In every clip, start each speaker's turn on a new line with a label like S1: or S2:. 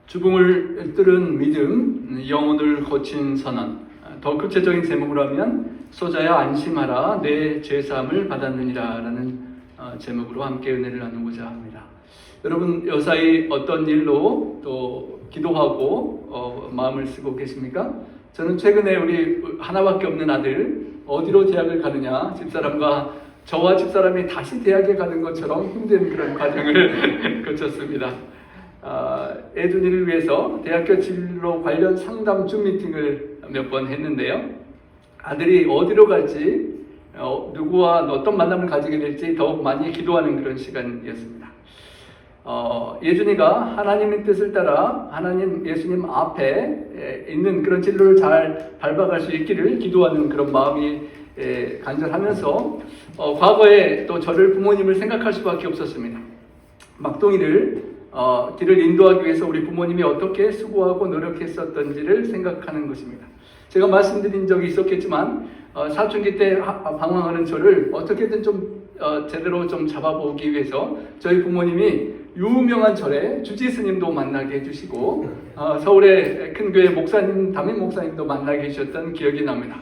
S1: 주붕을 뚫은 믿음, 영혼을 고친 선언. 더 구체적인 제목으로 하면 소자야 안심하라 내 죄사함을 받았느니라 라는 제목으로 함께 은혜를 나누고자 합니다. 여러분 요사이 어떤 일로 또 기도하고 마음을 쓰고 계십니까? 저는 최근에 우리 하나밖에 없는 아들 어디로 대학을 가느냐, 집사람과 저와 집사람이 다시 대학에 가는 것처럼 힘든 그런 과정을 거쳤습니다. 애준이를 위해서 대학교 진로 관련 상담 줌 미팅을 몇 번 했는데요. 아들이 어디로 갈지, 누구와 어떤 만남을 가지게 될지 더욱 많이 기도하는 그런 시간이었습니다. 예준이가 하나님의 뜻을 따라 하나님 예수님 앞에 있는 그런 진로를 잘 밟아갈 수 있기를 기도하는 그런 마음이 간절하면서 과거에 또 저를 부모님을 생각할 수밖에 없었습니다. 막둥이를 길을 인도하기 위해서 우리 부모님이 어떻게 수고하고 노력했었던지를 생각하는 것입니다. 제가 말씀드린 적이 있었겠지만 사춘기 때 방황하는 저를 어떻게든 좀 제대로 좀 잡아보기 위해서 저희 부모님이 유명한 절에 주지 스님도 만나게 해주시고 서울의 큰 교회 목사님, 담임 목사님도 만나게 해주셨던 기억이 납니다.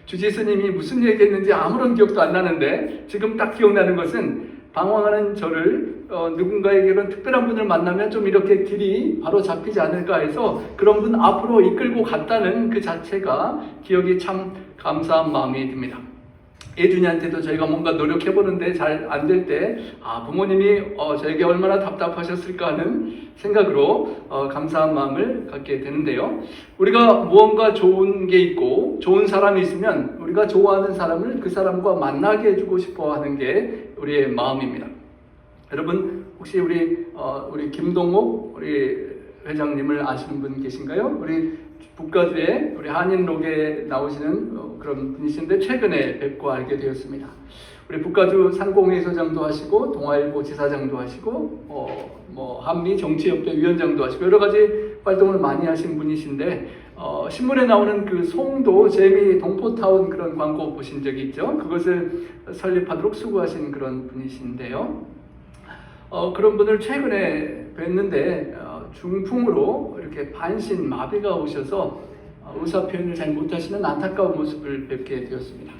S1: 주지 스님이 무슨 얘기했는지 아무런 기억도 안 나는데 지금 딱 기억나는 것은 방황하는 저를 누군가에게 그런 특별한 분을 만나면 좀 이렇게 길이 바로 잡히지 않을까 해서 그런 분 앞으로 이끌고 갔다는 그 자체가 기억이 참 감사한 마음이 듭니다. 예준이한테도 저희가 뭔가 노력해보는데 잘 안 될 때 부모님이 저에게 얼마나 답답하셨을까 하는 생각으로 감사한 마음을 갖게 되는데요. 우리가 무언가 좋은 게 있고 좋은 사람이 있으면 우리가 좋아하는 사람을 그 사람과 만나게 해주고 싶어 하는 게 우리의 마음입니다. 여러분 혹시 우리 김동욱 우리 회장님을 아시는 분 계신가요? 우리 북가주에 우리 한인록에 나오시는 그런 분이신데 최근에 뵙고 알게 되었습니다. 우리 북가주 상공회의소장도 하시고 동아일보 지사장도 하시고 한미 정치협회 위원장도 하시고 여러 가지 활동을 많이 하신 분이신데 신문에 나오는 그 송도 재미 동포타운 그런 광고 보신 적이 있죠? 그것을 설립하도록 수고하신 그런 분이신데요. 그런 분을 최근에 뵀는데 중풍으로 이렇게 반신 마비가 오셔서 의사 표현을 잘 못하시는 안타까운 모습을 뵙게 되었습니다.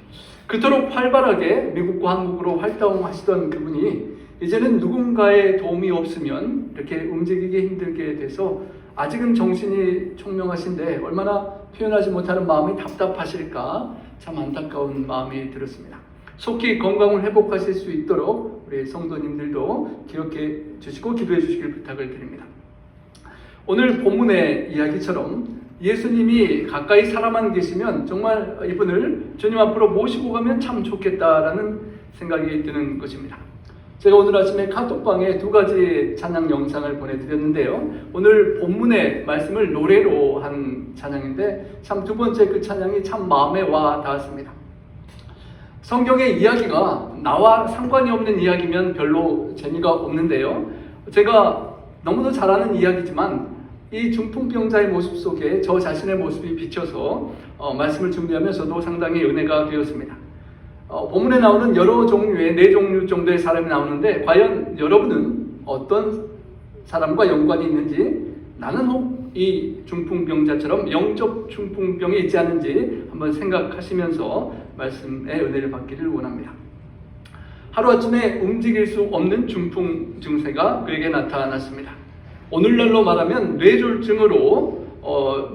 S1: 그토록 활발하게 미국과 한국으로 활동하시던 그분이 이제는 누군가의 도움이 없으면 이렇게 움직이기 힘들게 돼서 아직은 정신이 총명하신데 얼마나 표현하지 못하는 마음이 답답하실까 참 안타까운 마음이 들었습니다. 속히 건강을 회복하실 수 있도록 우리 성도님들도 기억해 주시고 기도해 주시길 부탁을 드립니다. 오늘 본문의 이야기처럼 예수님이 가까이 살아만 계시면 정말 이분을 주님 앞으로 모시고 가면 참 좋겠다라는 생각이 드는 것입니다. 제가 오늘 아침에 카톡방에 2가지 찬양 영상을 보내드렸는데요. 오늘 본문의 말씀을 노래로 한 찬양인데 참 두 번째 그 찬양이 참 마음에 와 닿았습니다. 성경의 이야기가 나와 상관이 없는 이야기면 별로 재미가 없는데요. 제가 너무도 잘 아는 이야기지만 이 중풍병자의 모습 속에 저 자신의 모습이 비쳐서 말씀을 준비하면서도 상당히 은혜가 되었습니다. 본문에 나오는 여러 종류의 4종류 정도의 사람이 나오는데 과연 여러분은 어떤 사람과 연관이 있는지 나는 혹 이 중풍병자처럼 영적 중풍병이 있지 않은지 한번 생각하시면서 말씀의 은혜를 받기를 원합니다. 하루아침에 움직일 수 없는 중풍 증세가 그에게 나타났습니다. 오늘날로 말하면 뇌졸중으로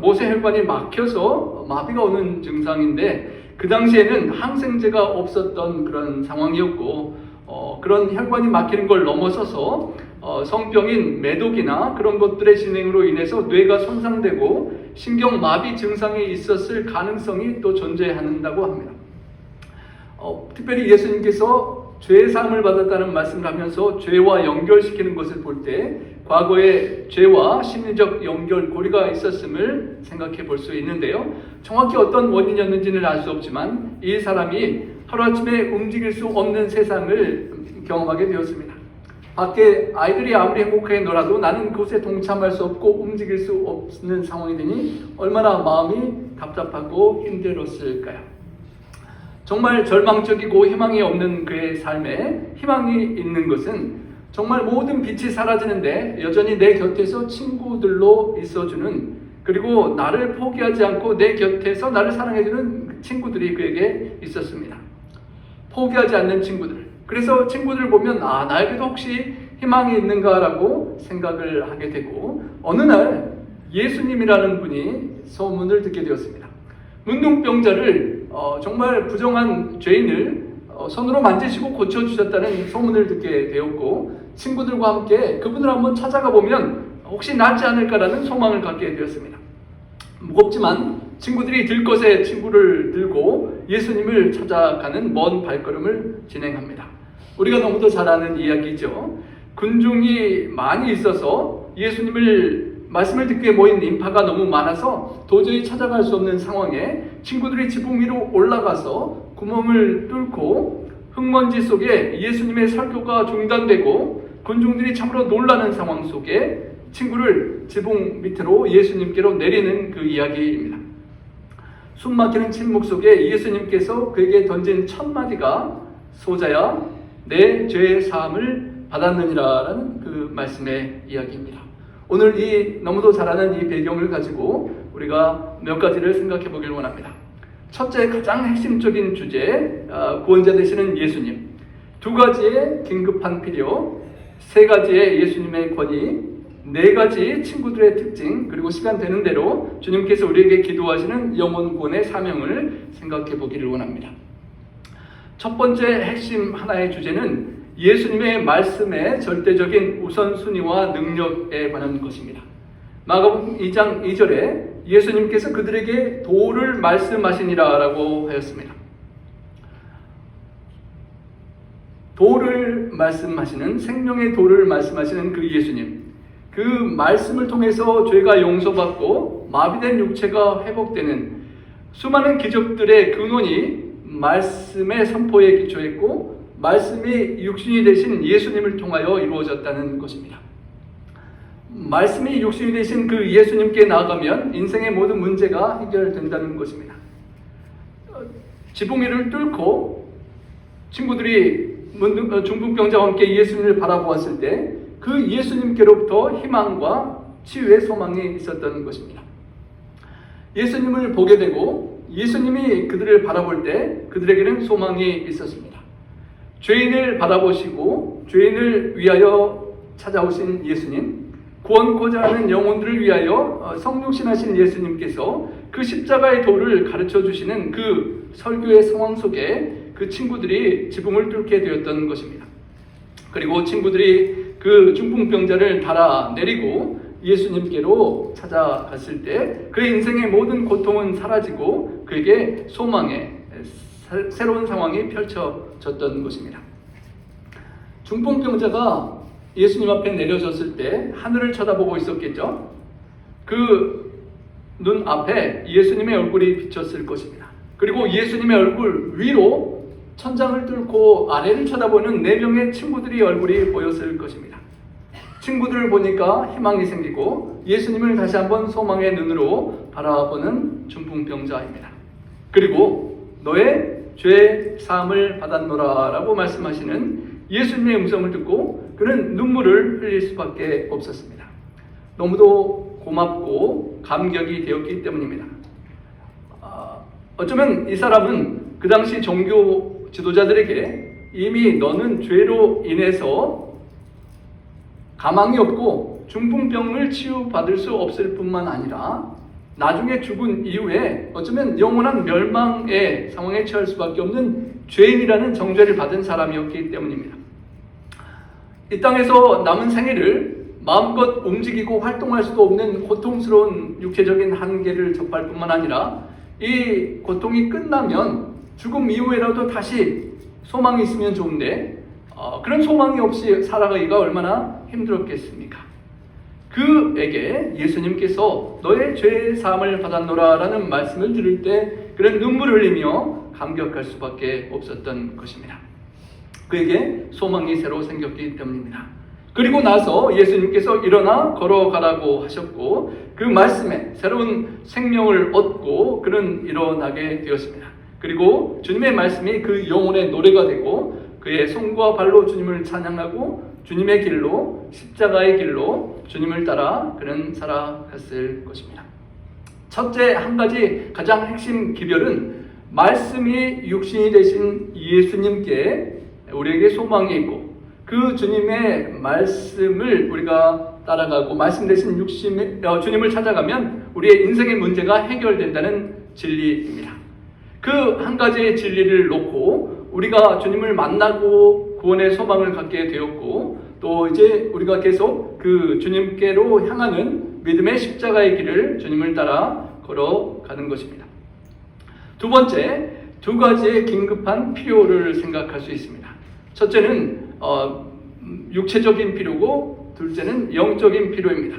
S1: 모세혈관이 막혀서 마비가 오는 증상인데 그 당시에는 항생제가 없었던 그런 상황이었고 그런 혈관이 막히는 걸 넘어서서 성병인 매독이나 그런 것들의 진행으로 인해서 뇌가 손상되고 신경마비 증상이 있었을 가능성이 또 존재한다고 합니다. 특별히 예수님께서 죄사함을 받았다는 말씀을 하면서 죄와 연결시키는 것을 볼 때 과거의 죄와 심리적 연결고리가 있었음을 생각해 볼 수 있는데요. 정확히 어떤 원인이었는지는 알 수 없지만 이 사람이 하루아침에 움직일 수 없는 세상을 경험하게 되었습니다. 밖에 아이들이 아무리 행복하게 놀아도 나는 그곳에 동참할 수 없고 움직일 수 없는 상황이 되니 얼마나 마음이 답답하고 힘들었을까요? 정말 절망적이고 희망이 없는 그의 삶에 희망이 있는 것은 정말 모든 빛이 사라지는데 여전히 내 곁에서 친구들로 있어주는, 그리고 나를 포기하지 않고 내 곁에서 나를 사랑해주는 친구들이 그에게 있었습니다. 포기하지 않는 친구들. 그래서 친구들 보면 나에게도 혹시 희망이 있는가라고 생각을 하게 되고, 어느 날 예수님이라는 분이 소문을 듣게 되었습니다. 문둥병자를 정말 부정한 죄인을 손으로 만지시고 고쳐주셨다는 소문을 듣게 되었고, 친구들과 함께 그분을 한번 찾아가 보면 혹시 낫지 않을까라는 소망을 갖게 되었습니다. 무겁지만 친구들이 들 것에 친구를 들고 예수님을 찾아가는 먼 발걸음을 진행합니다. 우리가 너무도 잘 아는 이야기죠. 군중이 많이 있어서 말씀을 듣기 위해 모인 인파가 너무 많아서 도저히 찾아갈 수 없는 상황에 친구들이 지붕 위로 올라가서 구멍을 뚫고 흙먼지 속에 예수님의 설교가 중단되고 군중들이 참으로 놀라는 상황 속에 친구를 지붕 밑으로 예수님께로 내리는 그 이야기입니다. 숨막히는 침묵 속에 예수님께서 그에게 던진 첫 마디가 소자야 내 죄의 사함을 받았느니라 라는 그 말씀의 이야기입니다. 오늘 이 너무도 잘 아는 이 배경을 가지고 우리가 몇 가지를 생각해 보길 원합니다. 첫째, 가장 핵심적인 주제, 구원자 되시는 예수님. 두 가지의 긴급한 필요, 세 가지의 예수님의 권위, 네 가지 친구들의 특징, 그리고 시간 되는 대로 주님께서 우리에게 기도하시는 영혼 구원의 사명을 생각해 보기를 원합니다. 첫 번째 핵심 하나의 주제는 예수님의 말씀의 절대적인 우선순위와 능력에 관한 것입니다. 마가복음 2장 2절에 예수님께서 그들에게 도를 말씀하시니라 라고 하였습니다. 도를 말씀하시는, 생명의 도를 말씀하시는 그 예수님, 그 말씀을 통해서 죄가 용서받고 마비된 육체가 회복되는 수많은 기적들의 근원이 말씀의 선포에 기초했고 말씀이 육신이 되신 예수님을 통하여 이루어졌다는 것입니다. 말씀이 육신이 되신 그 예수님께 나아가면 인생의 모든 문제가 해결된다는 것입니다. 지붕 위를 뚫고 친구들이 중풍병자와 함께 예수님을 바라보았을 때 그 예수님께로부터 희망과 치유의 소망이 있었던 것입니다. 예수님을 보게 되고 예수님이 그들을 바라볼 때 그들에게는 소망이 있었습니다. 죄인을 바라보시고 죄인을 위하여 찾아오신 예수님, 구원코자 하는 영혼들을 위하여 성육신하신 예수님께서 그 십자가의 도를 가르쳐 주시는 그 설교의 상황 속에 그 친구들이 지붕을 뚫게 되었던 것입니다. 그리고 친구들이 그 중풍병자를 달아내리고 예수님께로 찾아갔을 때 그의 인생의 모든 고통은 사라지고 그에게 소망의 새로운 상황이 펼쳐졌던 것입니다. 중풍병자가 예수님 앞에 내려졌을 때 하늘을 쳐다보고 있었겠죠. 그 눈 앞에 예수님의 얼굴이 비쳤을 것입니다. 그리고 예수님의 얼굴 위로 천장을 뚫고 아래를 쳐다보는 4명의 친구들이 얼굴이 보였을 것입니다. 친구들을 보니까 희망이 생기고 예수님을 다시 한번 소망의 눈으로 바라보는 중풍병자입니다. 그리고 너의 죄 사함을 받았노라 라고 말씀하시는 예수님의 음성을 듣고 그는 눈물을 흘릴 수밖에 없었습니다. 너무도 고맙고 감격이 되었기 때문입니다. 어쩌면 이 사람은 그 당시 종교 지도자들에게 이미 너는 죄로 인해서 가망이 없고 중풍병을 치유받을 수 없을 뿐만 아니라 나중에 죽은 이후에 어쩌면 영원한 멸망의 상황에 처할 수밖에 없는 죄인이라는 정죄를 받은 사람이었기 때문입니다. 이 땅에서 남은 생애를 마음껏 움직이고 활동할 수도 없는 고통스러운 육체적인 한계를 접할 뿐만 아니라 이 고통이 끝나면 죽음 이후에라도 다시 소망이 있으면 좋은데 그런 소망이 없이 살아가기가 얼마나 힘들었겠습니까? 그에게 예수님께서 너의 죄 사함을 받았노라 라는 말씀을 들을 때 그런 눈물을 흘리며 감격할 수밖에 없었던 것입니다. 그에게 소망이 새로 생겼기 때문입니다. 그리고 나서 예수님께서 일어나 걸어가라고 하셨고 그 말씀에 새로운 생명을 얻고 그는 일어나게 되었습니다. 그리고 주님의 말씀이 그 영혼의 노래가 되고 그의 손과 발로 주님을 찬양하고 주님의 길로, 십자가의 길로 주님을 따라 그는 살아갔을 것입니다. 첫째, 한 가지 가장 핵심 기별은 말씀이 육신이 되신 예수님께 우리에게 소망이 있고, 그 주님의 말씀을 우리가 따라가고 말씀 대신 주님을 찾아가면 우리의 인생의 문제가 해결된다는 진리입니다. 그 한 가지의 진리를 놓고 우리가 주님을 만나고 구원의 소망을 갖게 되었고, 또 이제 우리가 계속 그 주님께로 향하는 믿음의 십자가의 길을 주님을 따라 걸어가는 것입니다. 두 번째, 두 가지의 긴급한 필요를 생각할 수 있습니다. 첫째는 육체적인 필요고, 둘째는 영적인 필요입니다.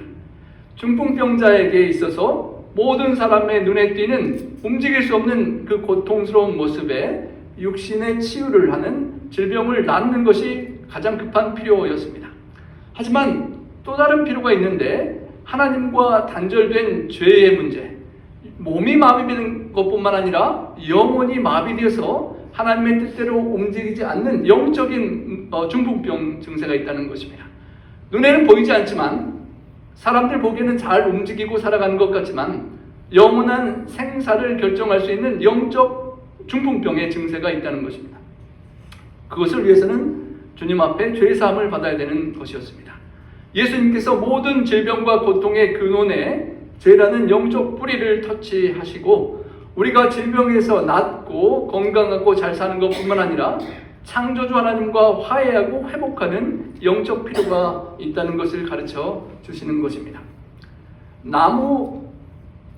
S1: 중풍병자에게 있어서 모든 사람의 눈에 띄는 움직일 수 없는 그 고통스러운 모습에 육신의 치유를 하는 질병을 낫는 것이 가장 급한 필요였습니다. 하지만 또 다른 필요가 있는데, 하나님과 단절된 죄의 문제, 몸이 마비되는 것뿐만 아니라 영혼이 마비되어서 하나님의 뜻대로 움직이지 않는 영적인 중풍병 증세가 있다는 것입니다. 눈에는 보이지 않지만, 사람들 보기에는 잘 움직이고 살아가는 것 같지만 영원한 생사를 결정할 수 있는 영적 중풍병의 증세가 있다는 것입니다. 그것을 위해서는 주님 앞에 죄사함을 받아야 되는 것이었습니다. 예수님께서 모든 질병과 고통의 근원에 죄라는 영적 뿌리를 터치하시고, 우리가 질병에서 낫고 건강하고 잘 사는 것뿐만 아니라 창조주 하나님과 화해하고 회복하는 영적 필요가 있다는 것을 가르쳐 주시는 것입니다. 나무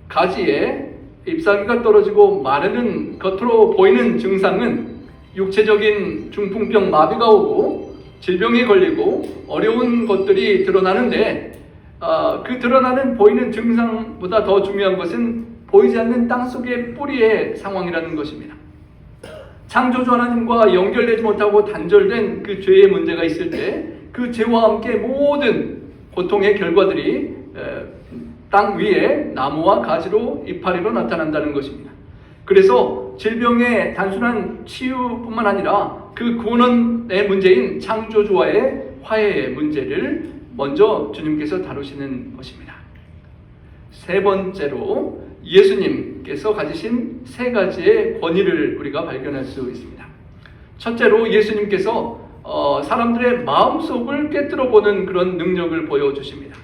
S1: 가지에 잎사귀가 떨어지고 마르는 겉으로 보이는 증상은 육체적인 중풍병 마비가 오고 질병에 걸리고 어려운 것들이 드러나는데, 그 드러나는 보이는 증상보다 더 중요한 것은 보이지 않는 땅속의 뿌리의 상황이라는 것입니다. 창조주 하나님과 연결되지 못하고 단절된 그 죄의 문제가 있을 때, 그 죄와 함께 모든 고통의 결과들이 땅 위에 나무와 가지로 이파리로 나타난다는 것입니다. 그래서 질병의 단순한 치유뿐만 아니라 그 구원의 문제인 창조주와의 화해의 문제를 먼저 주님께서 다루시는 것입니다. 세 번째로 예수님께서 가지신 세 가지의 권위를 우리가 발견할 수 있습니다. 첫째로 예수님께서 사람들의 마음속을 꿰뚫어 보는 그런 능력을 보여주십니다.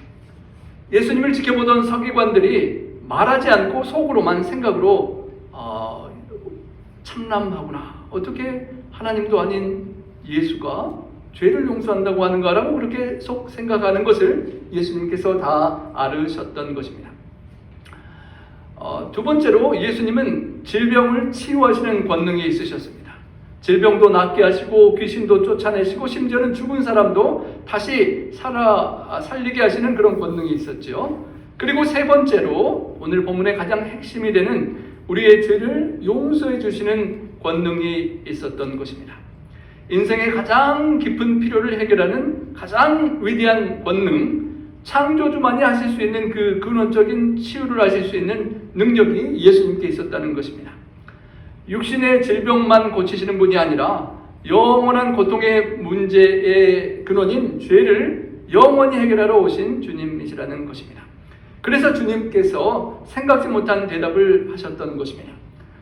S1: 예수님을 지켜보던 서기관들이 말하지 않고 속으로만 생각으로 참남하구나, 어떻게 하나님도 아닌 예수가 죄를 용서한다고 하는가라고 그렇게 속 생각하는 것을 예수님께서 다 알으셨던 것입니다. 두 번째로 예수님은 질병을 치유하시는 권능이 있으셨습니다. 질병도 낫게 하시고 귀신도 쫓아내시고 심지어는 죽은 사람도 다시 살리게 하시는 그런 권능이 있었죠. 그리고 세 번째로 오늘 본문의 가장 핵심이 되는 우리의 죄를 용서해 주시는 권능이 있었던 것입니다. 인생의 가장 깊은 필요를 해결하는 가장 위대한 권능, 창조주만이 하실 수 있는 그 근원적인 치유를 하실 수 있는 능력이 예수님께 있었다는 것입니다. 육신의 질병만 고치시는 분이 아니라 영원한 고통의 문제의 근원인 죄를 영원히 해결하러 오신 주님이시라는 것입니다. 그래서 주님께서 생각지 못한 대답을 하셨던 것입니다.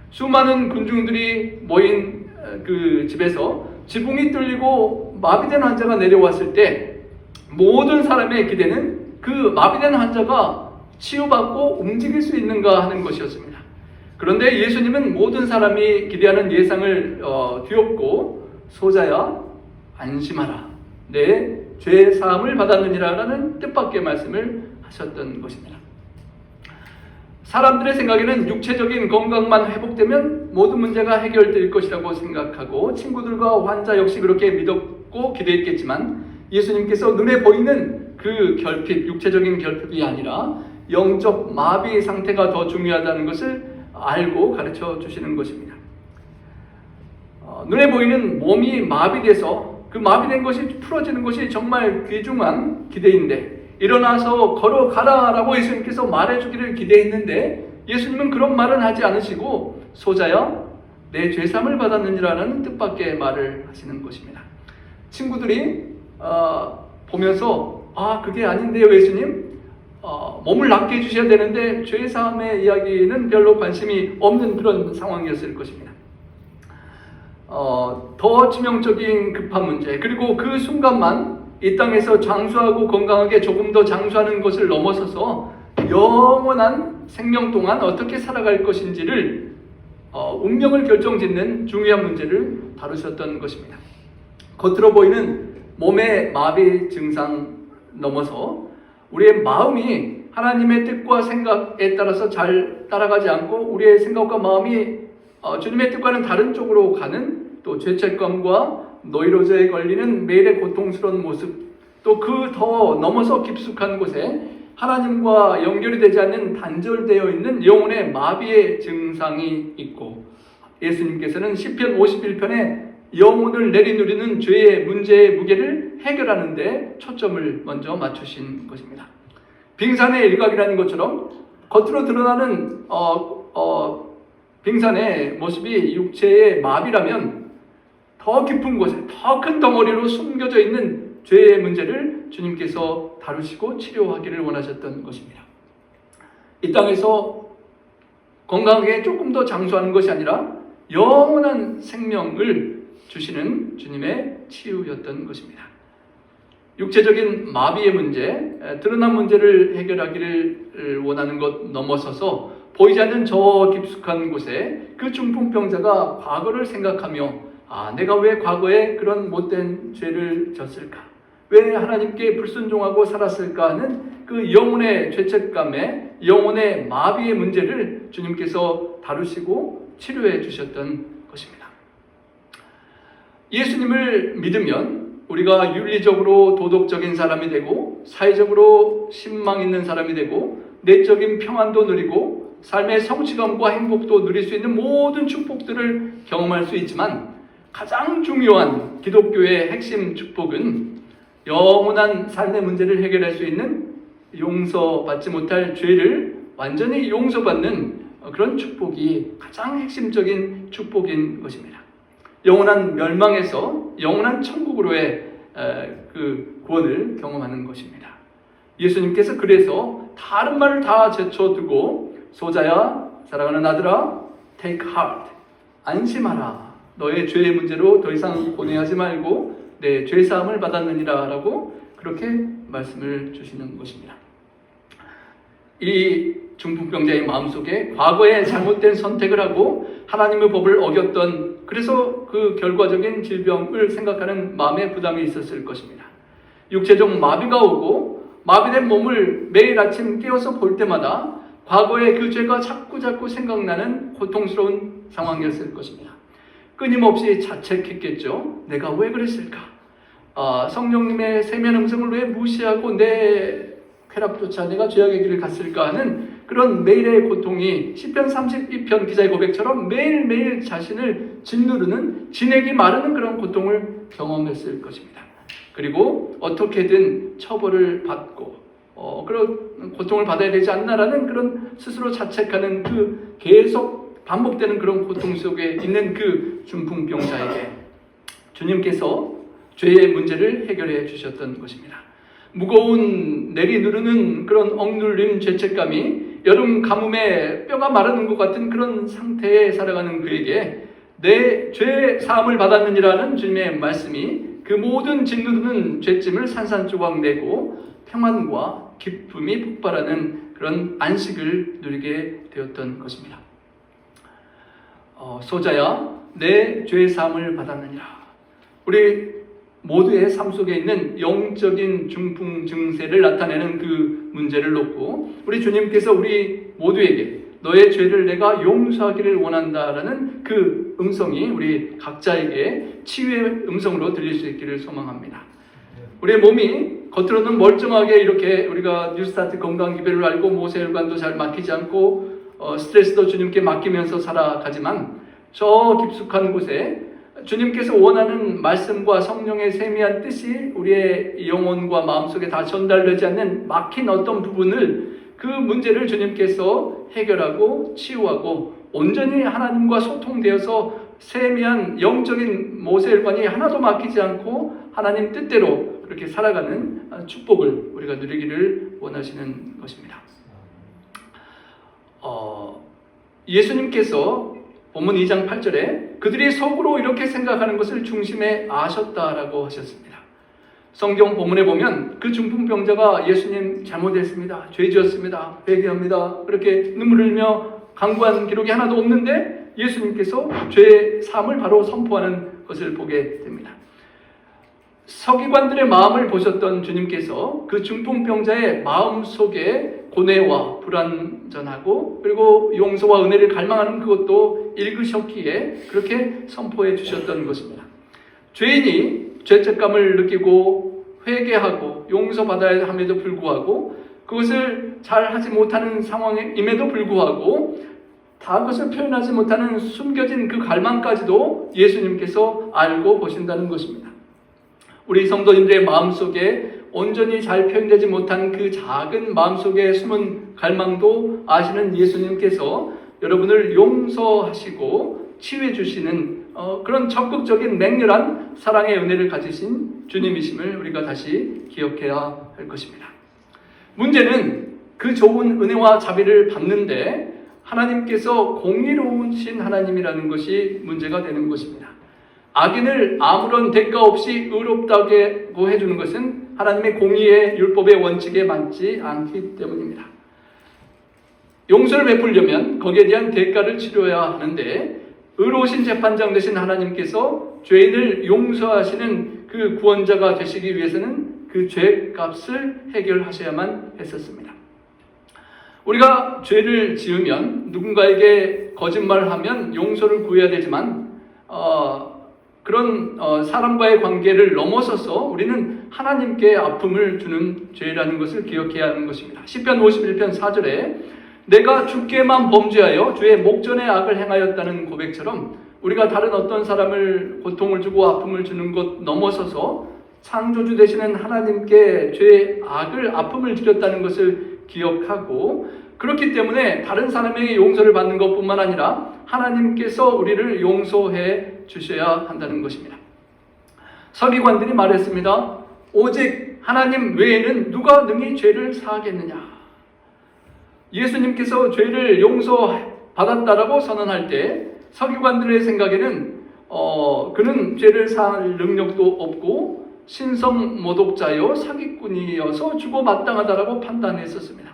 S1: 수많은 군중들이 모인 그 집에서 지붕이 뚫리고 마비된 환자가 내려왔을 때 모든 사람의 기대는 그 마비된 환자가 치유받고 움직일 수 있는가 하는 것이었습니다. 그런데 예수님은 모든 사람이 기대하는 예상을 뒤엎고 소자야 안심하라, 내 죄 사함을 받았느니라라는 뜻밖의 말씀을 하셨던 것입니다. 사람들의 생각에는 육체적인 건강만 회복되면 모든 문제가 해결될 것이라고 생각하고 친구들과 환자 역시 그렇게 믿었고 기대했겠지만, 예수님께서 눈에 보이는 그 결핍, 육체적인 결핍이 아니라 영적 마비 상태가 더 중요하다는 것을 알고 가르쳐 주시는 것입니다. 눈에 보이는 몸이 마비돼서 그 마비된 것이 풀어지는 것이 정말 귀중한 기대인데, 일어나서 걸어가라라고 예수님께서 말해주기를 기대했는데 예수님은 그런 말은 하지 않으시고 소자야 내 죄사함을 받았느니라는 뜻밖의 말을 하시는 것입니다. 친구들이 보면서 그게 아닌데요 예수님, 몸을 낫게 해주셔야 되는데 죄사함의 이야기는 별로 관심이 없는 그런 상황이었을 것입니다. 더 치명적인 급한 문제, 그리고 그 순간만 이 땅에서 장수하고 건강하게 조금 더 장수하는 것을 넘어서서 영원한 생명 동안 어떻게 살아갈 것인지를 운명을 결정짓는 중요한 문제를 다루셨던 것입니다. 겉으로 보이는 몸의 마비 증상 넘어서 우리의 마음이 하나님의 뜻과 생각에 따라서 잘 따라가지 않고 우리의 생각과 마음이 주님의 뜻과는 다른 쪽으로 가는, 또 죄책감과 노이로제에 걸리는 매일의 고통스러운 모습, 또 그 더 넘어서 깊숙한 곳에 하나님과 연결이 되지 않는 단절되어 있는 영혼의 마비의 증상이 있고, 예수님께서는 시편 51편에 영혼을 내리누리는 죄의 문제의 무게를 해결하는 데 초점을 먼저 맞추신 것입니다. 빙산의 일각이라는 것처럼 겉으로 드러나는 빙산의 모습이 육체의 마비라면 더 깊은 곳에 더 큰 덩어리로 숨겨져 있는 죄의 문제를 주님께서 다루시고 치료하기를 원하셨던 것입니다. 이 땅에서 건강하게 조금 더 장수하는 것이 아니라 영원한 생명을 주시는 주님의 치유였던 것입니다. 육체적인 마비의 문제, 드러난 문제를 해결하기를 원하는 것 넘어서서 보이지 않는 저 깊숙한 곳에 그 중풍병자가 과거를 생각하며 내가 왜 과거에 그런 못된 죄를 졌을까? 왜 하나님께 불순종하고 살았을까 하는 그 영혼의 죄책감에, 영혼의 마비의 문제를 주님께서 다루시고 치료해 주셨던 것입니다. 예수님을 믿으면 우리가 윤리적으로 도덕적인 사람이 되고, 사회적으로 신망 있는 사람이 되고, 내적인 평안도 누리고 삶의 성취감과 행복도 누릴 수 있는 모든 축복들을 경험할 수 있지만, 가장 중요한 기독교의 핵심 축복은 영원한 삶의 문제를 해결할 수 있는, 용서받지 못할 죄를 완전히 용서받는 그런 축복이 가장 핵심적인 축복인 것입니다. 영원한 멸망에서 영원한 천국으로의 그 구원을 경험하는 것입니다. 예수님께서 그래서 다른 말을 다 제쳐두고, 소자야, 사랑하는 아들아, take heart, 안심하라. 너의 죄의 문제로 더 이상 고뇌하지 말고 내 죄사함을 받았느니라 라고 그렇게 말씀을 주시는 것입니다. 이 중풍병자의 마음속에 과거에 잘못된 선택을 하고 하나님의 법을 어겼던, 그래서 그 결과적인 질병을 생각하는 마음의 부담이 있었을 것입니다. 육체적 마비가 오고 마비된 몸을 매일 아침 깨어서 볼 때마다 과거의 그 죄가 자꾸 생각나는 고통스러운 상황이었을 것입니다. 끊임없이 자책했겠죠. 내가 왜 그랬을까? 성령님의 세면 음성을 왜 무시하고 내 쾌락조차 내가 죄악의 길을 갔을까 하는 그런 매일의 고통이 시편 32편 기자의 고백처럼 매일매일 자신을 짓누르는, 지내기 마르는 그런 고통을 경험했을 것입니다. 그리고 어떻게든 처벌을 받고 그런 고통을 받아야 되지 않나라는 그런 스스로 자책하는 그 계속 반복되는 그런 고통 속에 있는 그 중풍병자에게 주님께서 죄의 문제를 해결해 주셨던 것입니다. 무거운 내리누르는 그런 억눌림, 죄책감이 여름 가뭄에 뼈가 마르는 것 같은 그런 상태에 살아가는 그에게 내 죄 사함을 받았느니라는 주님의 말씀이 그 모든 짓누르는 죄짐을 산산조각 내고 평안과 기쁨이 폭발하는 그런 안식을 누리게 되었던 것입니다. 소자야, 내 죄 사함을 받았느니라. 우리 모두의 삶 속에 있는 영적인 중풍 증세를 나타내는 그 문제를 놓고 우리 주님께서 우리 모두에게 너의 죄를 내가 용서하기를 원한다라는 그 음성이 우리 각자에게 치유의 음성으로 들릴 수 있기를 소망합니다. 우리의 몸이 겉으로는 멀쩡하게 이렇게 우리가 뉴스타트 건강 기별을 알고 모세혈관도 잘 막히지 않고 스트레스도 주님께 맡기면서 살아가지만 저 깊숙한 곳에 주님께서 원하는 말씀과 성령의 세미한 뜻이 우리의 영혼과 마음속에 다 전달되지 않는 막힌 어떤 부분을, 그 문제를 주님께서 해결하고 치유하고 온전히 하나님과 소통되어서 세미한 영적인 모세혈관이 하나도 막히지 않고 하나님 뜻대로 그렇게 살아가는 축복을 우리가 누리기를 원하시는 것입니다. 예수님께서 본문 2장 8절에 그들이 속으로 이렇게 생각하는 것을 중심에 아셨다라고 하셨습니다. 성경 본문에 보면 그 중풍병자가 예수님 잘못했습니다, 죄 지었습니다, 회개합니다, 그렇게 눈물을 흘리며 간구한 기록이 하나도 없는데 예수님께서 죄 사함을 바로 선포하는 것을 보게 됩니다. 서기관들의 마음을 보셨던 주님께서 그 중풍병자의 마음속에 고뇌와 불완전하고 그리고 용서와 은혜를 갈망하는 그것도 읽으셨기에 그렇게 선포해 주셨던 것입니다. 죄인이 죄책감을 느끼고 회개하고 용서받아야 함에도 불구하고 그것을 잘 하지 못하는 상황임에도 불구하고 다 그것을 표현하지 못하는 숨겨진 그 갈망까지도 예수님께서 알고 보신다는 것입니다. 우리 성도님들의 마음속에 온전히 잘 표현되지 못한 그 작은 마음속에 숨은 갈망도 아시는 예수님께서 여러분을 용서하시고 치유해 주시는 그런 적극적인 맹렬한 사랑의 은혜를 가지신 주님이심을 우리가 다시 기억해야 할 것입니다. 문제는 그 좋은 은혜와 자비를 받는데 하나님께서 공의로우신 하나님이라는 것이 문제가 되는 것입니다. 악인을 아무런 대가 없이 의롭다고 해주는 것은 하나님의 공의의 율법의 원칙에 맞지 않기 때문입니다. 용서를 베풀려면 거기에 대한 대가를 치러야 하는데 의로우신 재판장 되신 하나님께서 죄인을 용서하시는 그 구원자가 되시기 위해서는 그 죄값을 해결하셔야만 했었습니다. 우리가 죄를 지으면 누군가에게 거짓말하면 용서를 구해야 되지만 그런 사람과의 관계를 넘어서서 우리는 하나님께 아픔을 주는 죄라는 것을 기억해야 하는 것입니다. 시편 51편 4절에 내가 주께만 범죄하여 주의 목전에 악을 행하였다는 고백처럼 우리가 다른 어떤 사람을 고통을 주고 아픔을 주는 것 넘어서서 창조주 되시는 하나님께 죄의 악을 아픔을 주렸다는 것을 기억하고 그렇기 때문에 다른 사람에게 용서를 받는 것뿐만 아니라 하나님께서 우리를 용서해 주셔야 한다는 것입니다. 서기관들이 말했습니다. 오직 하나님 외에는 누가 능히 죄를 사하겠느냐. 예수님께서 죄를 용서받았다라고 선언할 때 서기관들의 생각에는 그는 죄를 사할 능력도 없고 신성모독자요 사기꾼이어서 죽어 마땅하다라고 판단했었습니다.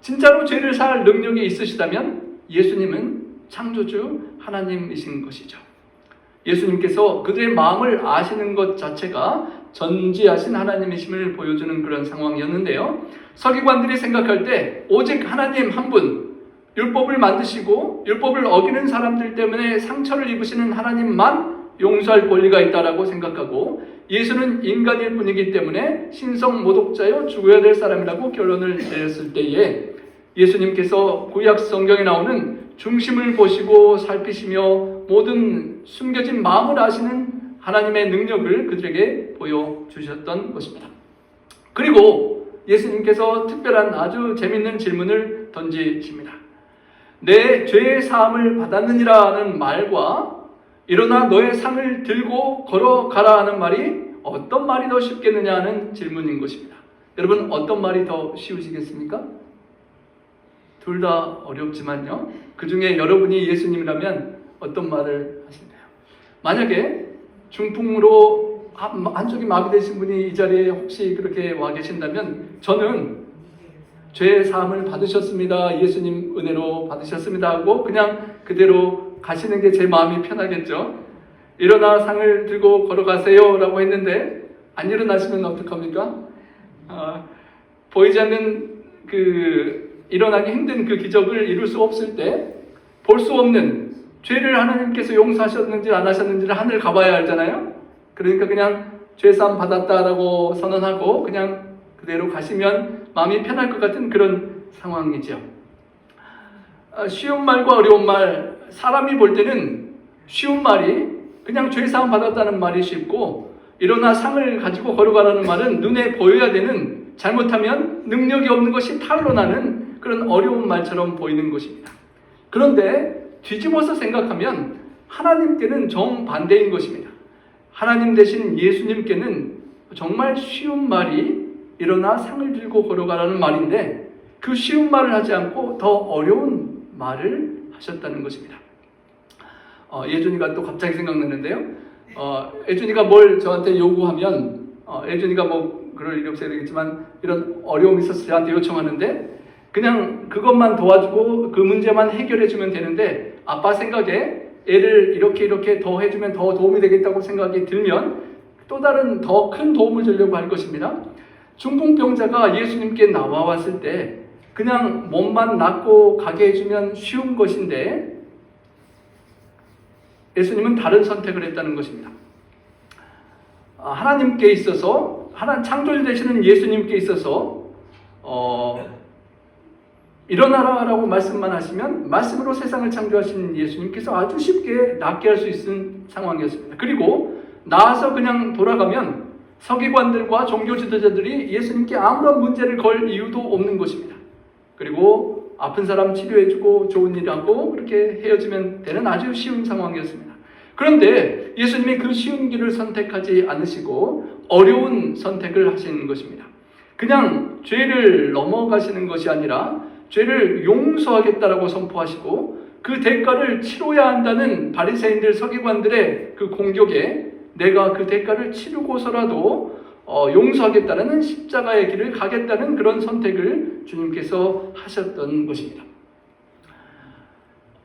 S1: 진짜로 죄를 사할 능력이 있으시다면 예수님은 창조주 하나님이신 것이죠. 예수님께서 그들의 마음을 아시는 것 자체가 전지하신 하나님이심을 보여주는 그런 상황이었는데요. 서기관들이 생각할 때 오직 하나님 한 분, 율법을 만드시고 율법을 어기는 사람들 때문에 상처를 입으시는 하나님만 용서할 권리가 있다라고 생각하고 예수는 인간일 뿐이기 때문에 신성모독자여 죽어야 될 사람이라고 결론을 내렸을 때에 예수님께서 구약 성경에 나오는 중심을 보시고 살피시며 모든 숨겨진 마음을 아시는 하나님의 능력을 그들에게 보여주셨던 것입니다. 그리고 예수님께서 특별한 아주 재밌는 질문을 던지십니다. 내 죄의 사함을 받았느니라는 말과 일어나 너의 상을 들고 걸어가라 하는 말이 어떤 말이 더 쉽겠느냐 하는 질문인 것입니다. 여러분 어떤 말이 더 쉬우시겠습니까? 둘 다 어렵지만요. 그 중에 여러분이 예수님이라면 어떤 말을 하시나요? 만약에 중풍으로 한쪽이 마비되신 분이 이 자리에 혹시 그렇게 와 계신다면 저는 죄의 사함을 받으셨습니다. 예수님 은혜로 받으셨습니다 하고 그냥 그대로 가시는 게 제 마음이 편하겠죠. 일어나 상을 들고 걸어가세요 라고 했는데 안 일어나시면 어떡합니까? 보이지 않는 일어나기 힘든 그 기적을 이룰 수 없을 때 볼 수 없는 죄를 하나님께서 용서하셨는지 안 하셨는지를 하늘 가봐야 알잖아요. 그러니까 그냥 죄사함 받았다라고 선언하고 그냥 그대로 가시면 마음이 편할 것 같은 그런 상황이죠. 쉬운 말과 어려운 말, 사람이 볼 때는 쉬운 말이 그냥 죄사함 받았다는 말이 쉽고 일어나 상을 가지고 걸어가라는 말은 눈에 보여야 되는 잘못하면 능력이 없는 것이 탄로나는 그런 어려운 말처럼 보이는 것입니다. 그런데 뒤집어서 생각하면 하나님께는 정반대인 것입니다. 하나님 대신 예수님께는 정말 쉬운 말이 일어나 상을 들고 걸어가라는 말인데 그 쉬운 말을 하지 않고 더 어려운 말을 하셨다는 것입니다. 예준이가 또 갑자기 생각나는데요. 예준이가 뭘 저한테 요구하면 예준이가 뭐 그럴 일이 없어야 되겠지만 이런 어려움이 있어서 저한테 요청하는데 그냥 그것만 도와주고 그 문제만 해결해 주면 되는데 아빠 생각에 애를 이렇게 더 해주면 더 도움이 되겠다고 생각이 들면 또 다른 더 큰 도움을 주려고 할 것입니다. 중풍병자가 예수님께 나와왔을 때 그냥 몸만 낫고 가게 해주면 쉬운 것인데 예수님은 다른 선택을 했다는 것입니다. 하나님께 있어서 창조주 되시는 예수님께 있어서 일어나라라고 말씀만 하시면 말씀으로 세상을 창조하신 예수님께서 아주 쉽게 낫게 할 수 있는 상황이었습니다. 그리고 나와서 그냥 돌아가면 서기관들과 종교 지도자들이 예수님께 아무런 문제를 걸 이유도 없는 것입니다. 그리고 아픈 사람 치료해주고 좋은 일 하고 그렇게 헤어지면 되는 아주 쉬운 상황이었습니다. 그런데 예수님이 그 쉬운 길을 선택하지 않으시고 어려운 선택을 하시는 것입니다. 그냥 죄를 넘어가시는 것이 아니라 죄를 용서하겠다라고 선포하시고 그 대가를 치러야 한다는 바리새인들 서기관들의 그 공격에 내가 그 대가를 치르고서라도 용서하겠다는 십자가의 길을 가겠다는 그런 선택을 주님께서 하셨던 것입니다.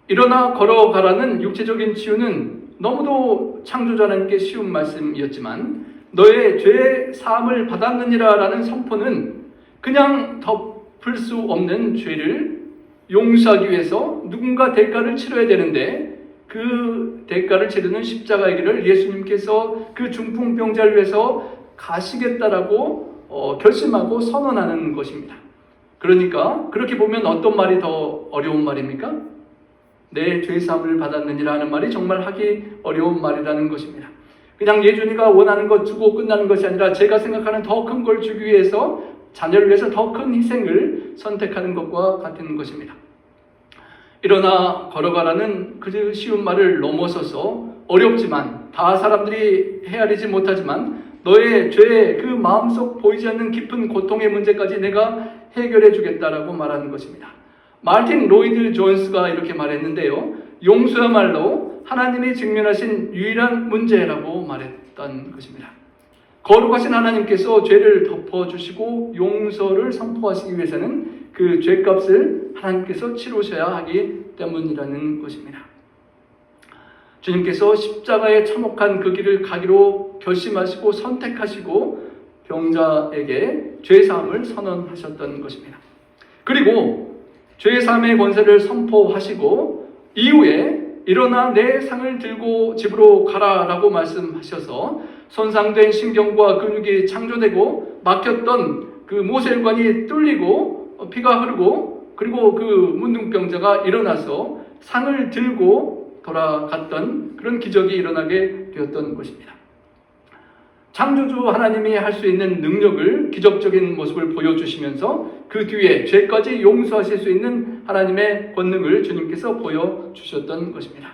S1: 일어나 걸어가라는 육체적인 치유는 너무도 창조주 하나님께 쉬운 말씀이었지만 너의 죄 사함을 받았느니라 라는 선포는 그냥 덮을 수 없는 죄를 용서하기 위해서 누군가 대가를 치러야 되는데 그 대가를 치르는 십자가의 길을 예수님께서 그 중풍병자를 위해서 가시겠다라고 결심하고 선언하는 것입니다. 그러니까 그렇게 보면 어떤 말이 더 어려운 말입니까? 내 죄사함을 받았느니라 하는 말이 정말 하기 어려운 말이라는 것입니다. 그냥 예준이가 원하는 것 주고 끝나는 것이 아니라 제가 생각하는 더 큰 걸 주기 위해서 자녀를 위해서 더 큰 희생을 선택하는 것과 같은 것입니다. 일어나 걸어가라는 그 쉬운 말을 넘어서서 어렵지만 다 사람들이 헤아리지 못하지만 너의 죄의 그 마음속 보이지 않는 깊은 고통의 문제까지 내가 해결해 주겠다라고 말하는 것입니다. 마틴 로이드 존스가 이렇게 말했는데요. 용서야말로 하나님이 직면하신 유일한 문제라고 말했던 것입니다. 거룩하신 하나님께서 죄를 덮어주시고 용서를 선포하시기 위해서는 그 죄값을 하나님께서 치르셔야 하기 때문이라는 것입니다. 주님께서 십자가에 참혹한 그 길을 가기로 결심하시고 선택하시고 병자에게 죄사함을 선언하셨던 것입니다. 그리고 죄사함의 권세를 선포하시고 이후에 일어나 내 상을 들고 집으로 가라라고 말씀하셔서 손상된 신경과 근육이 창조되고 막혔던 그 모세혈관이 뚫리고 피가 흐르고 그리고 그 문둥병자가 일어나서 상을 들고 돌아갔던 그런 기적이 일어나게 되었던 것입니다. 창조주 하나님이 할 수 있는 능력을 기적적인 모습을 보여주시면서 그 뒤에 죄까지 용서하실 수 있는 하나님의 권능을 주님께서 보여주셨던 것입니다.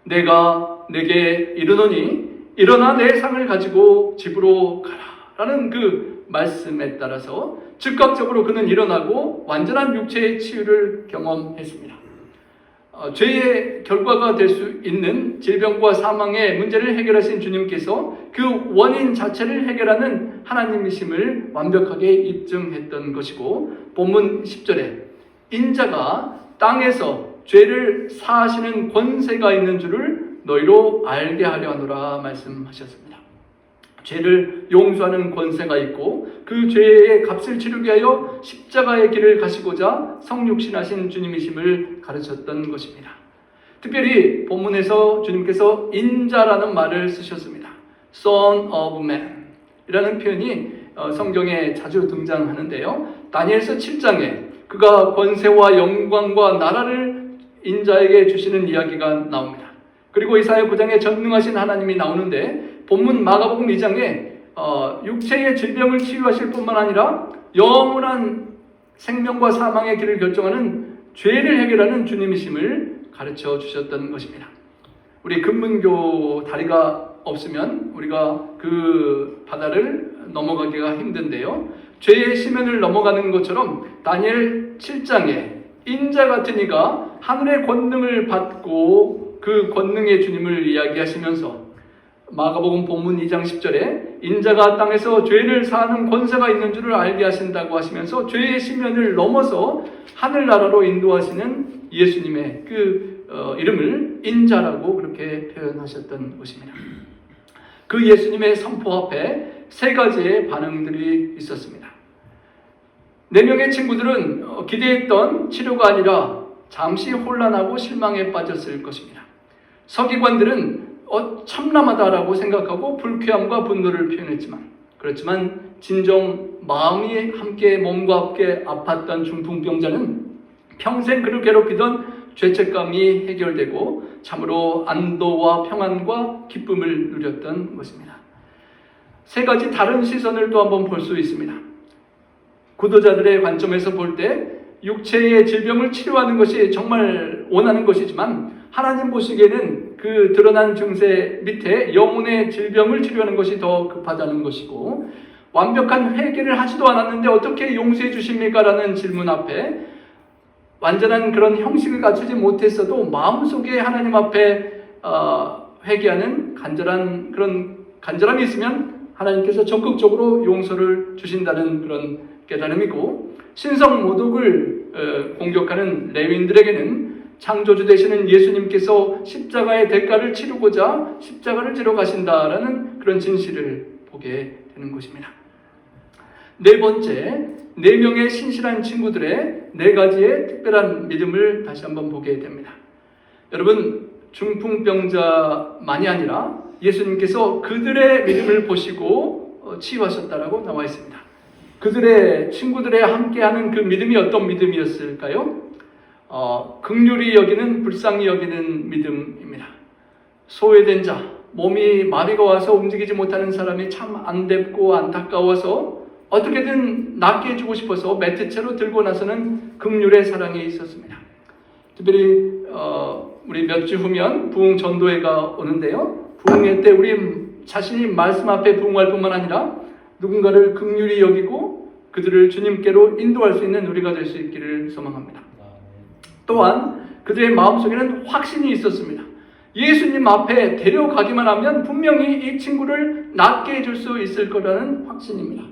S1: 내가 내게 이르노니 일어나 내 상을 가지고 집으로 가라 라는 그 말씀에 따라서 즉각적으로 그는 일어나고 완전한 육체의 치유를 경험했습니다. 죄의 결과가 될 수 있는 질병과 사망의 문제를 해결하신 주님께서 그 원인 자체를 해결하는 하나님이심을 완벽하게 입증했던 것이고 본문 10절에 인자가 땅에서 죄를 사하시는 권세가 있는 줄을 너희로 알게 하려 하노라 말씀하셨습니다. 죄를 용서하는 권세가 있고 그 죄의 값을 치르기 위하여 십자가의 길을 가시고자 성육신하신 주님이심을 가르쳤던 것입니다. 특별히 본문에서 주님께서 인자라는 말을 쓰셨습니다. Son of Man 이라는 표현이 성경에 자주 등장하는데요. 다니엘서 7장에 그가 권세와 영광과 나라를 인자에게 주시는 이야기가 나옵니다. 그리고 이사야 9장에 전능하신 하나님이 나오는데 본문 마가복음 2장에 육체의 질병을 치유하실 뿐만 아니라 영원한 생명과 사망의 길을 결정하는 죄를 해결하는 주님이심을 가르쳐 주셨던 것입니다. 우리 금문교 다리가 없으면 우리가 그 바다를 넘어가기가 힘든데요. 죄의 심연을 넘어가는 것처럼 다니엘 7장에 인자 같은 이가 하늘의 권능을 받고 그 권능의 주님을 이야기하시면서 마가복음 본문 2장 10절에 인자가 땅에서 죄를 사하는 권세가 있는 줄을 알게 하신다고 하시면서 죄의 심연을 넘어서 하늘나라로 인도하시는 예수님의 그 이름을 인자라고 그렇게 표현하셨던 것입니다. 그 예수님의 선포 앞에 세 가지의 반응들이 있었습니다. 4명의 친구들은 기대했던 치료가 아니라 잠시 혼란하고 실망에 빠졌을 것입니다. 서기관들은 참남하다라고 생각하고 불쾌함과 분노를 표현했지만, 그렇지만 진정 마음이 함께 몸과 함께 아팠던 중풍병자는 평생 그를 괴롭히던 죄책감이 해결되고 참으로 안도와 평안과 기쁨을 누렸던 것입니다. 세 가지 다른 시선을 또 한번 볼 수 있습니다. 구도자들의 관점에서 볼 때 육체의 질병을 치료하는 것이 정말 원하는 것이지만, 하나님 보시기에는 그 드러난 증세 밑에 영혼의 질병을 치료하는 것이 더 급하다는 것이고, 완벽한 회개를 하지도 않았는데 어떻게 용서해 주십니까? 라는 질문 앞에 완전한 그런 형식을 갖추지 못했어도 마음속에 하나님 앞에 회개하는 그런 간절함이 있으면 하나님께서 적극적으로 용서를 주신다는 그런 깨달음이고, 신성 모독을 공격하는 레위인들에게는 창조주 되시는 예수님께서 십자가의 대가를 치르고자 십자가를 지러 가신다라는 그런 진실을 보게 되는 것입니다. 네 번째, 4명의 신실한 친구들의 4가지의 특별한 믿음을 다시 한번 보게 됩니다. 여러분, 중풍병자만이 아니라 예수님께서 그들의 믿음을 보시고 치유하셨다라고 나와 있습니다. 그들의 친구들의 함께하는 그 믿음이 어떤 믿음이었을까요? 긍휼히 여기는, 불쌍히 여기는 믿음입니다. 소외된 자, 몸이 마비가 와서 움직이지 못하는 사람이 참 안타깝고 안타까워서 어떻게든 낫게 해주고 싶어서 매트채로 들고 나서는 긍휼의 사랑이 있었습니다. 특별히 우리 몇 주 후면 부흥 전도회가 오는데요. 부흥회 때 우리 자신이 말씀 앞에 부흥할 뿐만 아니라 누군가를 긍휼히 여기고 그들을 주님께로 인도할 수 있는 우리가 될 수 있기를 소망합니다. 또한 그들의 마음속에는 확신이 있었습니다. 예수님 앞에 데려가기만 하면 분명히 이 친구를 낫게 해줄 수 있을 거라는 확신입니다.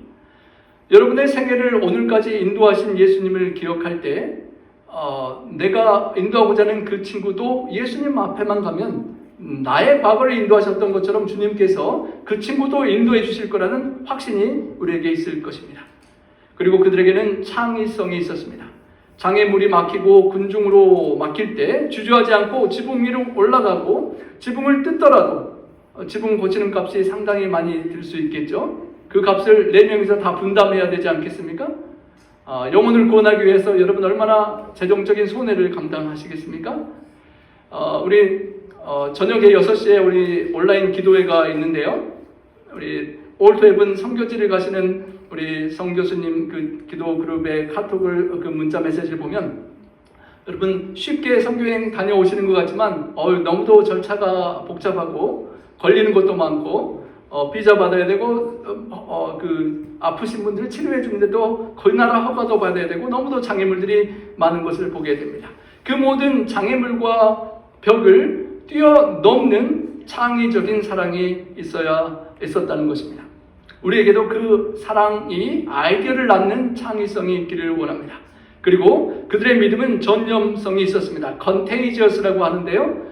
S1: 여러분의 생애를 오늘까지 인도하신 예수님을 기억할 때 내가 인도하고자 하는 그 친구도 예수님 앞에만 가면 나의 과거를 인도하셨던 것처럼 주님께서 그 친구도 인도해 주실 거라는 확신이 우리에게 있을 것입니다. 그리고 그들에게는 창의성이 있었습니다. 장애물이 막히고 군중으로 막힐 때 주저하지 않고 지붕 위로 올라가고 지붕을 뜯더라도 지붕 고치는 값이 상당히 많이 들 수 있겠죠. 그 값을 4명이서 다 분담해야 되지 않겠습니까? 영혼을 구원하기 위해서 여러분 얼마나 재정적인 손해를 감당하시겠습니까? 우리 저녁에 6시에 우리 온라인 기도회가 있는데요. 우리 올트헤븐 선교지를 가시는 우리 성 교수님 그 기도 그룹의 카톡을 그 문자 메시지를 보면 여러분 쉽게 선교행 다녀오시는 것 같지만 너무도 절차가 복잡하고 걸리는 것도 많고 비자 받아야 되고 그 아프신 분들을 치료해 주는데도 그 나라 허가도 받아야 되고 너무도 장애물들이 많은 것을 보게 됩니다. 그 모든 장애물과 벽을 뛰어넘는 창의적인 사랑이 있었다는 것입니다. 우리에게도 그 사랑이 아이디어를 낳는 창의성이 있기를 원합니다. 그리고 그들의 믿음은 전염성이 있었습니다. 컨테이지어스라고 하는데요.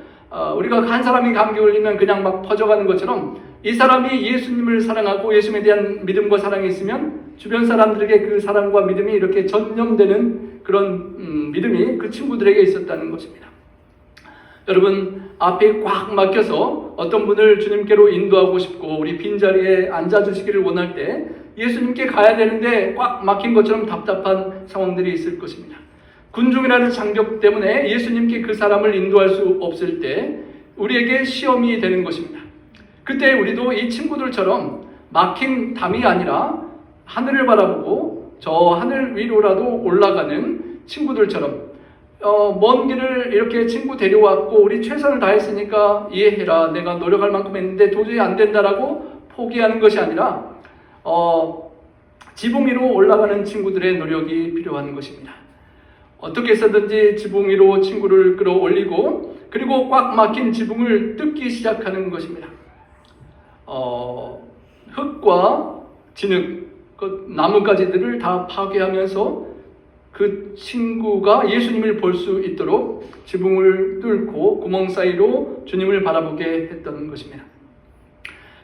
S1: 우리가 한 사람이 감기 걸리면 그냥 막 퍼져가는 것처럼 이 사람이 예수님을 사랑하고 예수님에 대한 믿음과 사랑이 있으면 주변 사람들에게 그 사랑과 믿음이 이렇게 전염되는 그런 믿음이 그 친구들에게 있었다는 것입니다. 여러분, 앞에 꽉 막혀서 어떤 분을 주님께로 인도하고 싶고 우리 빈자리에 앉아주시기를 원할 때 예수님께 가야 되는데 꽉 막힌 것처럼 답답한 상황들이 있을 것입니다. 군중이라는 장벽 때문에 예수님께 그 사람을 인도할 수 없을 때 우리에게 시험이 되는 것입니다. 그때 우리도 이 친구들처럼 막힌 담이 아니라 하늘을 바라보고 저 하늘 위로라도 올라가는 친구들처럼 먼 길을 이렇게 친구 데려왔고 우리 최선을 다했으니까 이해해라. 내가 노력할 만큼 했는데 도저히 안 된다라고 포기하는 것이 아니라 지붕 위로 올라가는 친구들의 노력이 필요한 것입니다. 어떻게 해서든지 지붕 위로 친구를 끌어올리고 그리고 꽉 막힌 지붕을 뜯기 시작하는 것입니다. 흙과 진흙, 그 나뭇가지들을 다 파괴하면서 그 친구가 예수님을 볼 수 있도록 지붕을 뚫고 구멍 사이로 주님을 바라보게 했던 것입니다.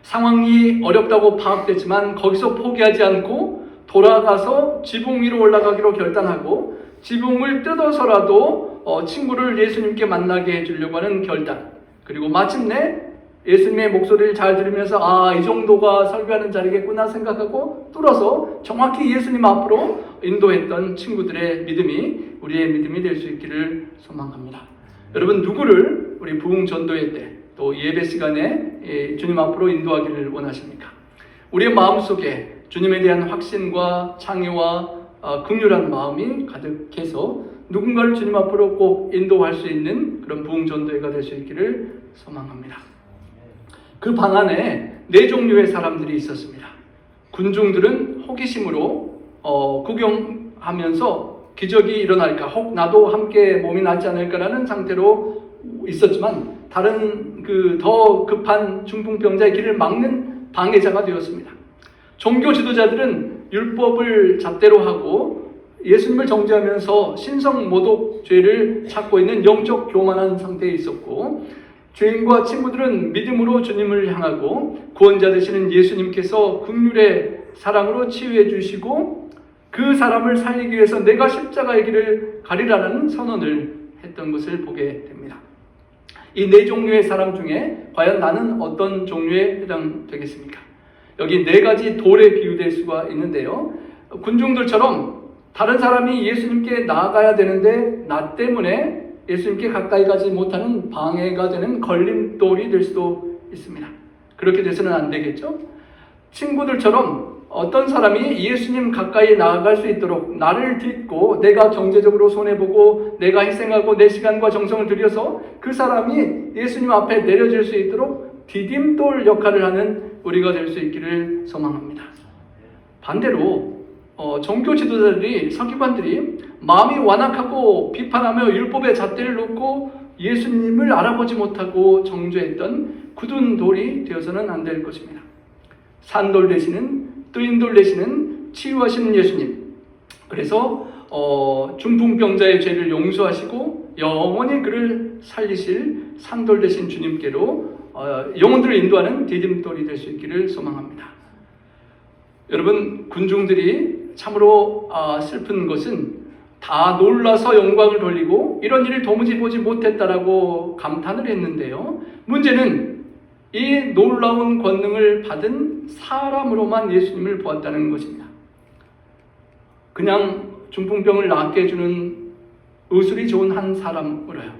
S1: 상황이 어렵다고 파악됐지만 거기서 포기하지 않고 돌아가서 지붕 위로 올라가기로 결단하고 지붕을 뜯어서라도 친구를 예수님께 만나게 해주려고 하는 결단, 그리고 마침내 예수님의 목소리를 잘 들으면서 이 정도가 설교하는 자리겠구나 생각하고 뚫어서 정확히 예수님 앞으로 인도했던 친구들의 믿음이 우리의 믿음이 될 수 있기를 소망합니다. 여러분, 누구를 우리 부흥 전도회 때 또 예배 시간에 주님 앞으로 인도하기를 원하십니까? 우리의 마음속에 주님에 대한 확신과 창의와 긍휼한 마음이 가득해서 누군가를 주님 앞으로 꼭 인도할 수 있는 그런 부흥 전도회가 될 수 있기를 소망합니다. 그 방 안에 4종류의 사람들이 있었습니다. 군중들은 호기심으로 구경하면서 기적이 일어날까, 혹 나도 함께 몸이 낫지 않을까라는 상태로 있었지만 다른 더 급한 중풍병자의 길을 막는 방해자가 되었습니다. 종교 지도자들은 율법을 잣대로 하고 예수님을 정죄하면서 신성모독죄를 찾고 있는 영적 교만한 상태에 있었고, 죄인과 친구들은 믿음으로 주님을 향하고 구원자 되시는 예수님께서 긍휼의 사랑으로 치유해 주시고 그 사람을 살리기 위해서 내가 십자가의 길을 가리라는 선언을 했던 것을 보게 됩니다. 이 4종류의 사람 중에 과연 나는 어떤 종류에 해당되겠습니까? 여기 4가지 돌에 비유될 수가 있는데요. 군중들처럼 다른 사람이 예수님께 나아가야 되는데 나 때문에 예수님께 가까이 가지 못하는 방해가 되는 걸림돌이 될 수도 있습니다. 그렇게 돼서는 안 되겠죠? 친구들처럼 어떤 사람이 예수님 가까이 나아갈 수 있도록 나를 딛고 내가 경제적으로 손해보고 내가 희생하고 내 시간과 정성을 들여서 그 사람이 예수님 앞에 내려질 수 있도록 디딤돌 역할을 하는 우리가 될 수 있기를 소망합니다. 반대로 종교 지도자들이, 서기관들이 마음이 완악하고 비판하며 율법의 잣대를 놓고 예수님을 알아보지 못하고 정죄했던 굳은 돌이 되어서는 안 될 것입니다. 산돌 되시는, 뜨인돌 되시는 치유하시는 예수님, 그래서 중풍병자의 죄를 용서하시고 영원히 그를 살리실 산돌 되신 주님께로 영혼들을 인도하는 디딤돌이 될 수 있기를 소망합니다. 여러분, 군중들이 참으로 슬픈 것은 다 놀라서 영광을 돌리고 이런 일을 도무지 보지 못했다라고 감탄을 했는데요. 문제는 이 놀라운 권능을 받은 사람으로만 예수님을 보았다는 것입니다. 그냥 중풍병을 낫게 해주는 의술이 좋은 한 사람으로요.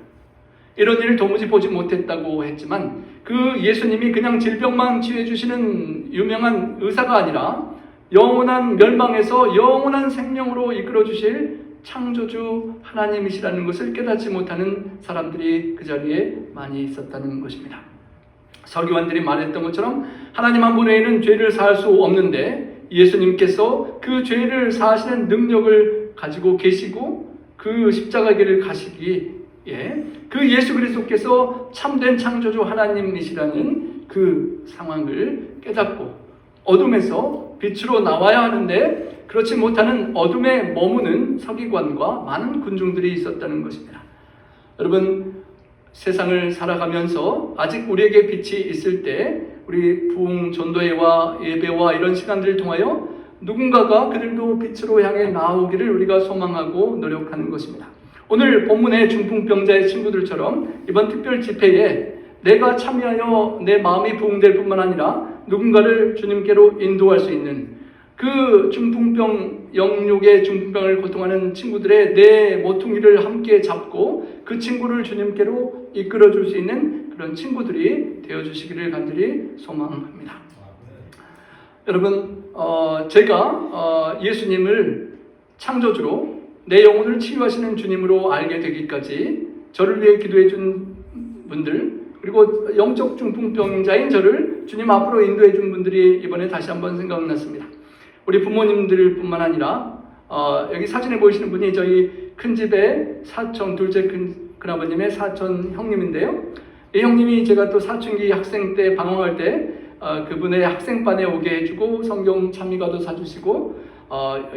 S1: 이런 일을 도무지 보지 못했다고 했지만 그 예수님이 그냥 질병만 치유해 주시는 유명한 의사가 아니라 영원한 멸망에서 영원한 생명으로 이끌어 주실 창조주 하나님이시라는 것을 깨닫지 못하는 사람들이 그 자리에 많이 있었다는 것입니다. 서기관들이 말했던 것처럼 하나님 한 분 외에는 죄를 사할 수 없는데 예수님께서 그 죄를 사하시는 능력을 가지고 계시고 그 십자가 길을 가시기에 그 예수 그리스도께서 참된 창조주 하나님이시라는 그 상황을 깨닫고 어둠에서 빛으로 나와야 하는데 그렇지 못하는 어둠에 머무는 서기관과 많은 군중들이 있었다는 것입니다. 여러분, 세상을 살아가면서 아직 우리에게 빛이 있을 때 우리 부흥 전도회와 예배와 이런 시간들을 통하여 누군가가 그들도 빛으로 향해 나오기를 우리가 소망하고 노력하는 것입니다. 오늘 본문의 중풍병자의 친구들처럼 이번 특별 집회에 내가 참여하여 내 마음이 부흥될 뿐만 아니라 누군가를 주님께로 인도할 수 있는 그 중풍병, 영육의 중풍병을 고통하는 친구들의 내 모퉁이를 함께 잡고 그 친구를 주님께로 이끌어 줄 수 있는 그런 친구들이 되어주시기를 간절히 소망합니다. 여러분, 제가 예수님을 창조주로 내 영혼을 치유하시는 주님으로 알게 되기까지 저를 위해 기도해 준 분들, 그리고 영적 중풍병자인 저를 주님 앞으로 인도해 준 분들이 이번에 다시 한번 생각났습니다. 우리 부모님들 뿐만 아니라 여기 사진에 보이시는 분이 저희 큰집의 사촌, 둘째 큰아버님의 사촌 형님인데요. 이 형님이 제가 또 사춘기 학생 때 방황할 때 그분의 학생반에 오게 해주고 성경 찬미가도 사주시고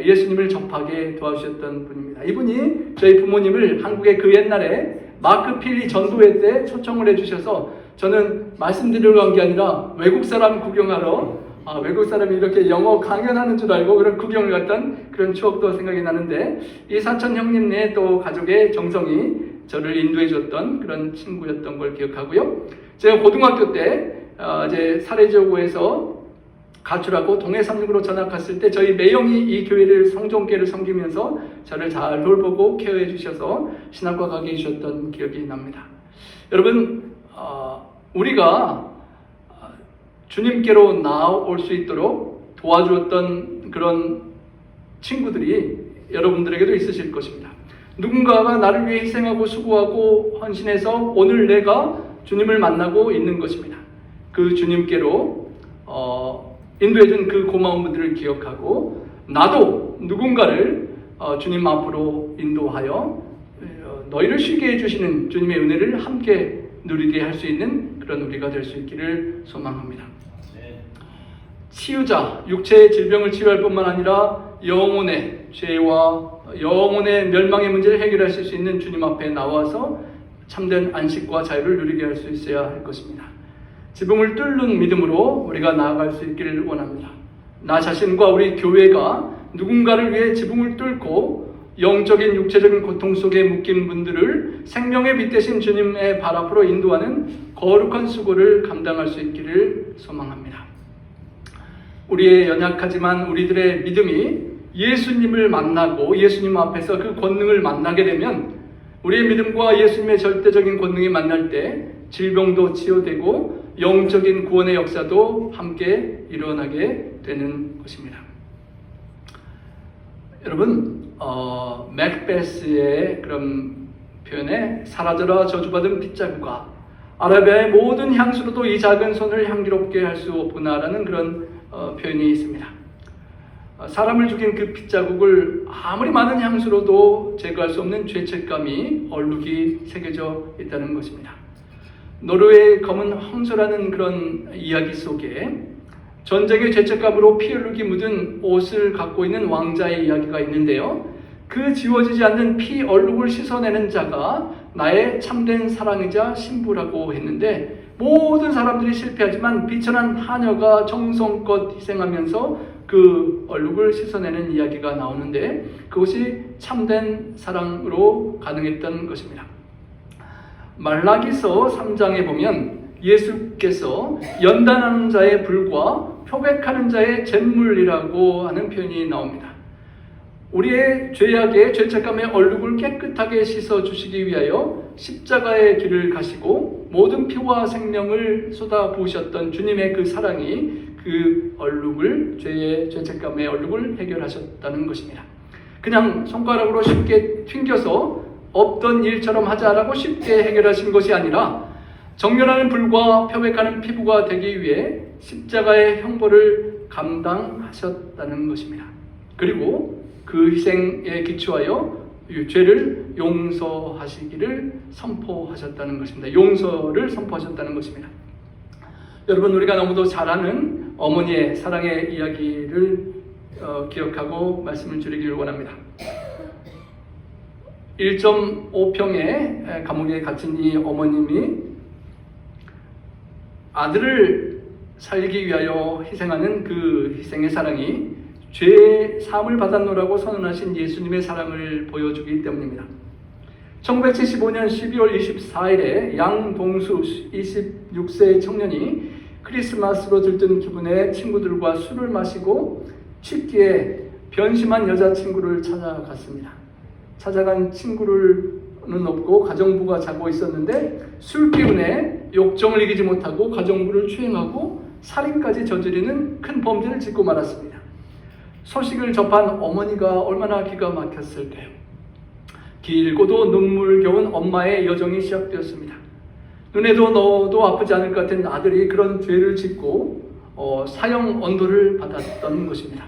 S1: 예수님을 접하게 도와주셨던 분입니다. 이분이 저희 부모님을 한국의 그 옛날에 마크 필리 전도회 때 초청을 해주셔서 저는 말씀드리러 간 게 아니라 외국 사람 구경하러 외국 사람이 이렇게 영어 강연하는 줄 알고 그런 구경을 갔던 그런 추억도 생각이 나는데, 이 사촌 형님네 또 가족의 정성이 저를 인도해 줬던 그런 친구였던 걸 기억하고요. 제가 고등학교 때 이제 사례지구에서 가출하고 동해삼육으로 전학 갔을 때 저희 매형이 이 교회를 성종교회를 섬기면서 저를 잘 돌보고 케어해 주셔서 신학과 가게 해주셨던 기억이 납니다. 여러분, 우리가 주님께로 나아올 수 있도록 도와주었던 그런 친구들이 여러분들에게도 있으실 것입니다. 누군가가 나를 위해 희생하고 수고하고 헌신해서 오늘 내가 주님을 만나고 있는 것입니다. 그 주님께로 인도해준 그 고마운 분들을 기억하고 나도 누군가를 주님 앞으로 인도하여 너희를 쉬게 해주시는 주님의 은혜를 함께 누리게 할 수 있는 그런 우리가 될 수 있기를 소망합니다. 치유자, 육체의 질병을 치유할 뿐만 아니라 영혼의 죄와 영혼의 멸망의 문제를 해결하실 수 있는 주님 앞에 나와서 참된 안식과 자유를 누리게 할 수 있어야 할 것입니다. 지붕을 뚫는 믿음으로 우리가 나아갈 수 있기를 원합니다. 나 자신과 우리 교회가 누군가를 위해 지붕을 뚫고 영적인 육체적인 고통 속에 묶인 분들을 생명의 빛 대신 주님의 발 앞으로 인도하는 거룩한 수고를 감당할 수 있기를 소망합니다. 우리의 연약하지만 우리들의 믿음이 예수님을 만나고 예수님 앞에서 그 권능을 만나게 되면 우리의 믿음과 예수님의 절대적인 권능이 만날 때 질병도 치유되고 영적인 구원의 역사도 함께 일어나게 되는 것입니다. 여러분, 맥베스의 그런 표현에 사라져라 저주받은 핏자루가 아라비아의 모든 향수로도 이 작은 손을 향기롭게 할 수 없구나라는 그런 표현이 있습니다. 사람을 죽인 그 핏자국을 아무리 많은 향수로도 제거할 수 없는 죄책감이 얼룩이 새겨져 있다는 것입니다. 노르웨이 검은 황소라는 그런 이야기 속에 전쟁의 죄책감으로 피 얼룩이 묻은 옷을 갖고 있는 왕자의 이야기가 있는데요. 그 지워지지 않는 피 얼룩을 씻어내는 자가 나의 참된 사랑이자 신부라고 했는데, 모든 사람들이 실패하지만 비천한 하녀가 정성껏 희생하면서 그 얼룩을 씻어내는 이야기가 나오는데, 그것이 참된 사랑으로 가능했던 것입니다. 말라기서 3장에 보면 예수께서 연단하는 자의 불과 표백하는 자의 잿물이라고 하는 표현이 나옵니다. 우리의 죄악의 죄책감의 얼룩을 깨끗하게 씻어주시기 위하여 십자가의 길을 가시고 모든 피와 생명을 쏟아부으셨던 주님의 그 사랑이 그 얼룩을, 죄의 죄책감의 얼룩을 해결하셨다는 것입니다. 그냥 손가락으로 쉽게 튕겨서 없던 일처럼 하자라고 쉽게 해결하신 것이 아니라 정결하는 불과 표백하는 피부가 되기 위해 십자가의 형벌을 감당하셨다는 것입니다. 그리고 그 희생에 기초하여 죄를 용서하시기를 선포하셨다는 것입니다. 용서를 선포하셨다는 것입니다. 여러분, 우리가 너무도 잘 아는 어머니의 사랑의 이야기를 기억하고 말씀을 드리기를 원합니다. 1.5평의 감옥에 갇힌 이 어머님이 아들을 살리기 위하여 희생하는 그 희생의 사랑이 죄의 사함을 받았노라고 선언하신 예수님의 사랑을 보여주기 때문입니다. 1975년 12월 24일에 양동수 26세 청년이 크리스마스로 들뜬 기분에 친구들과 술을 마시고 취기에 변심한 여자친구를 찾아갔습니다. 찾아간 친구는 없고 가정부가 자고 있었는데 술 기운에 욕정을 이기지 못하고 가정부를 추행하고 살인까지 저지르는 큰 범죄를 짓고 말았습니다. 소식을 접한 어머니가 얼마나 기가 막혔을까요? 길고도 눈물겨운 엄마의 여정이 시작되었습니다. 눈에도 넣어도 아프지 않을 것 같은 아들이 그런 죄를 짓고 사형 언도를 받았던 것입니다.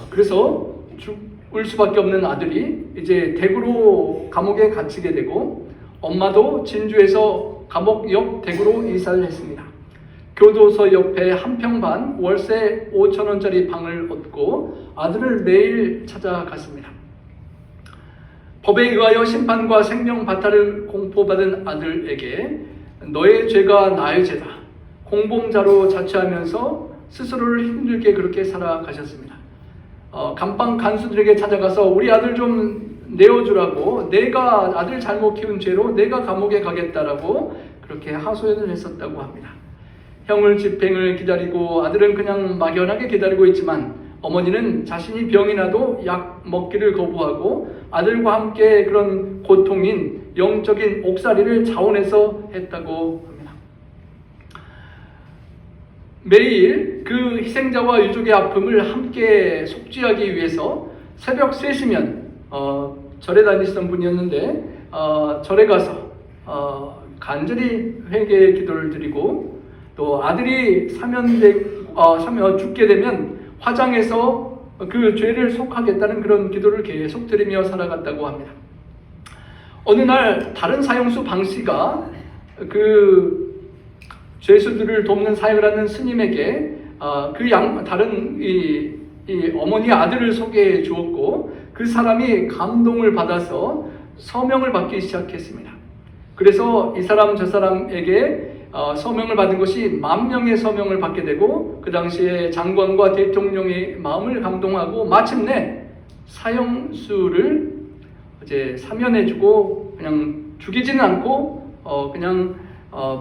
S1: 그래서 죽을 수밖에 없는 아들이 이제 대구로 감옥에 갇히게 되고, 엄마도 진주에서 감옥 옆 대구로 이사를 했습니다. 교도소 옆에 한 평 반 월세 5,000원짜리 방을 얻고 아들을 매일 찾아갔습니다. 법에 의하여 심판과 생명 바탈을 공포받은 아들에게 너의 죄가 나의 죄다, 공범자로 자처하면서 스스로를 힘들게 그렇게 살아가셨습니다. 감방 간수들에게 찾아가서 우리 아들 좀 내어주라고, 내가 아들 잘못 키운 죄로 내가 감옥에 가겠다라고 그렇게 하소연을 했었다고 합니다. 형을 집행을 기다리고 아들은 그냥 막연하게 기다리고 있지만, 어머니는 자신이 병이 나도 약 먹기를 거부하고 아들과 함께 그런 고통인 영적인 옥살이를 자원해서 했다고 합니다. 매일 그 희생자와 유족의 아픔을 함께 속죄하기 위해서 새벽 3시면 절에 다니시던 분이었는데 절에 가서 간절히 회개 기도를 드리고, 또 아들이 죽게 되면 화장해서 그 죄를 속하겠다는 그런 기도를 계속 드리며 살아갔다고 합니다. 어느 날 다른 사형수 방 씨가 그 죄수들을 돕는 사역을 하는 스님에게 다른 이 어머니 아들을 소개해 주었고, 그 사람이 감동을 받아서 서명을 받기 시작했습니다. 그래서 이 사람 저 사람에게 서명을 받은 것이 10,000명의 서명을 받게 되고, 그 당시에 장관과 대통령의 마음을 감동하고 마침내 사형수를 이제 사면해주고 그냥 죽이지는 않고 그냥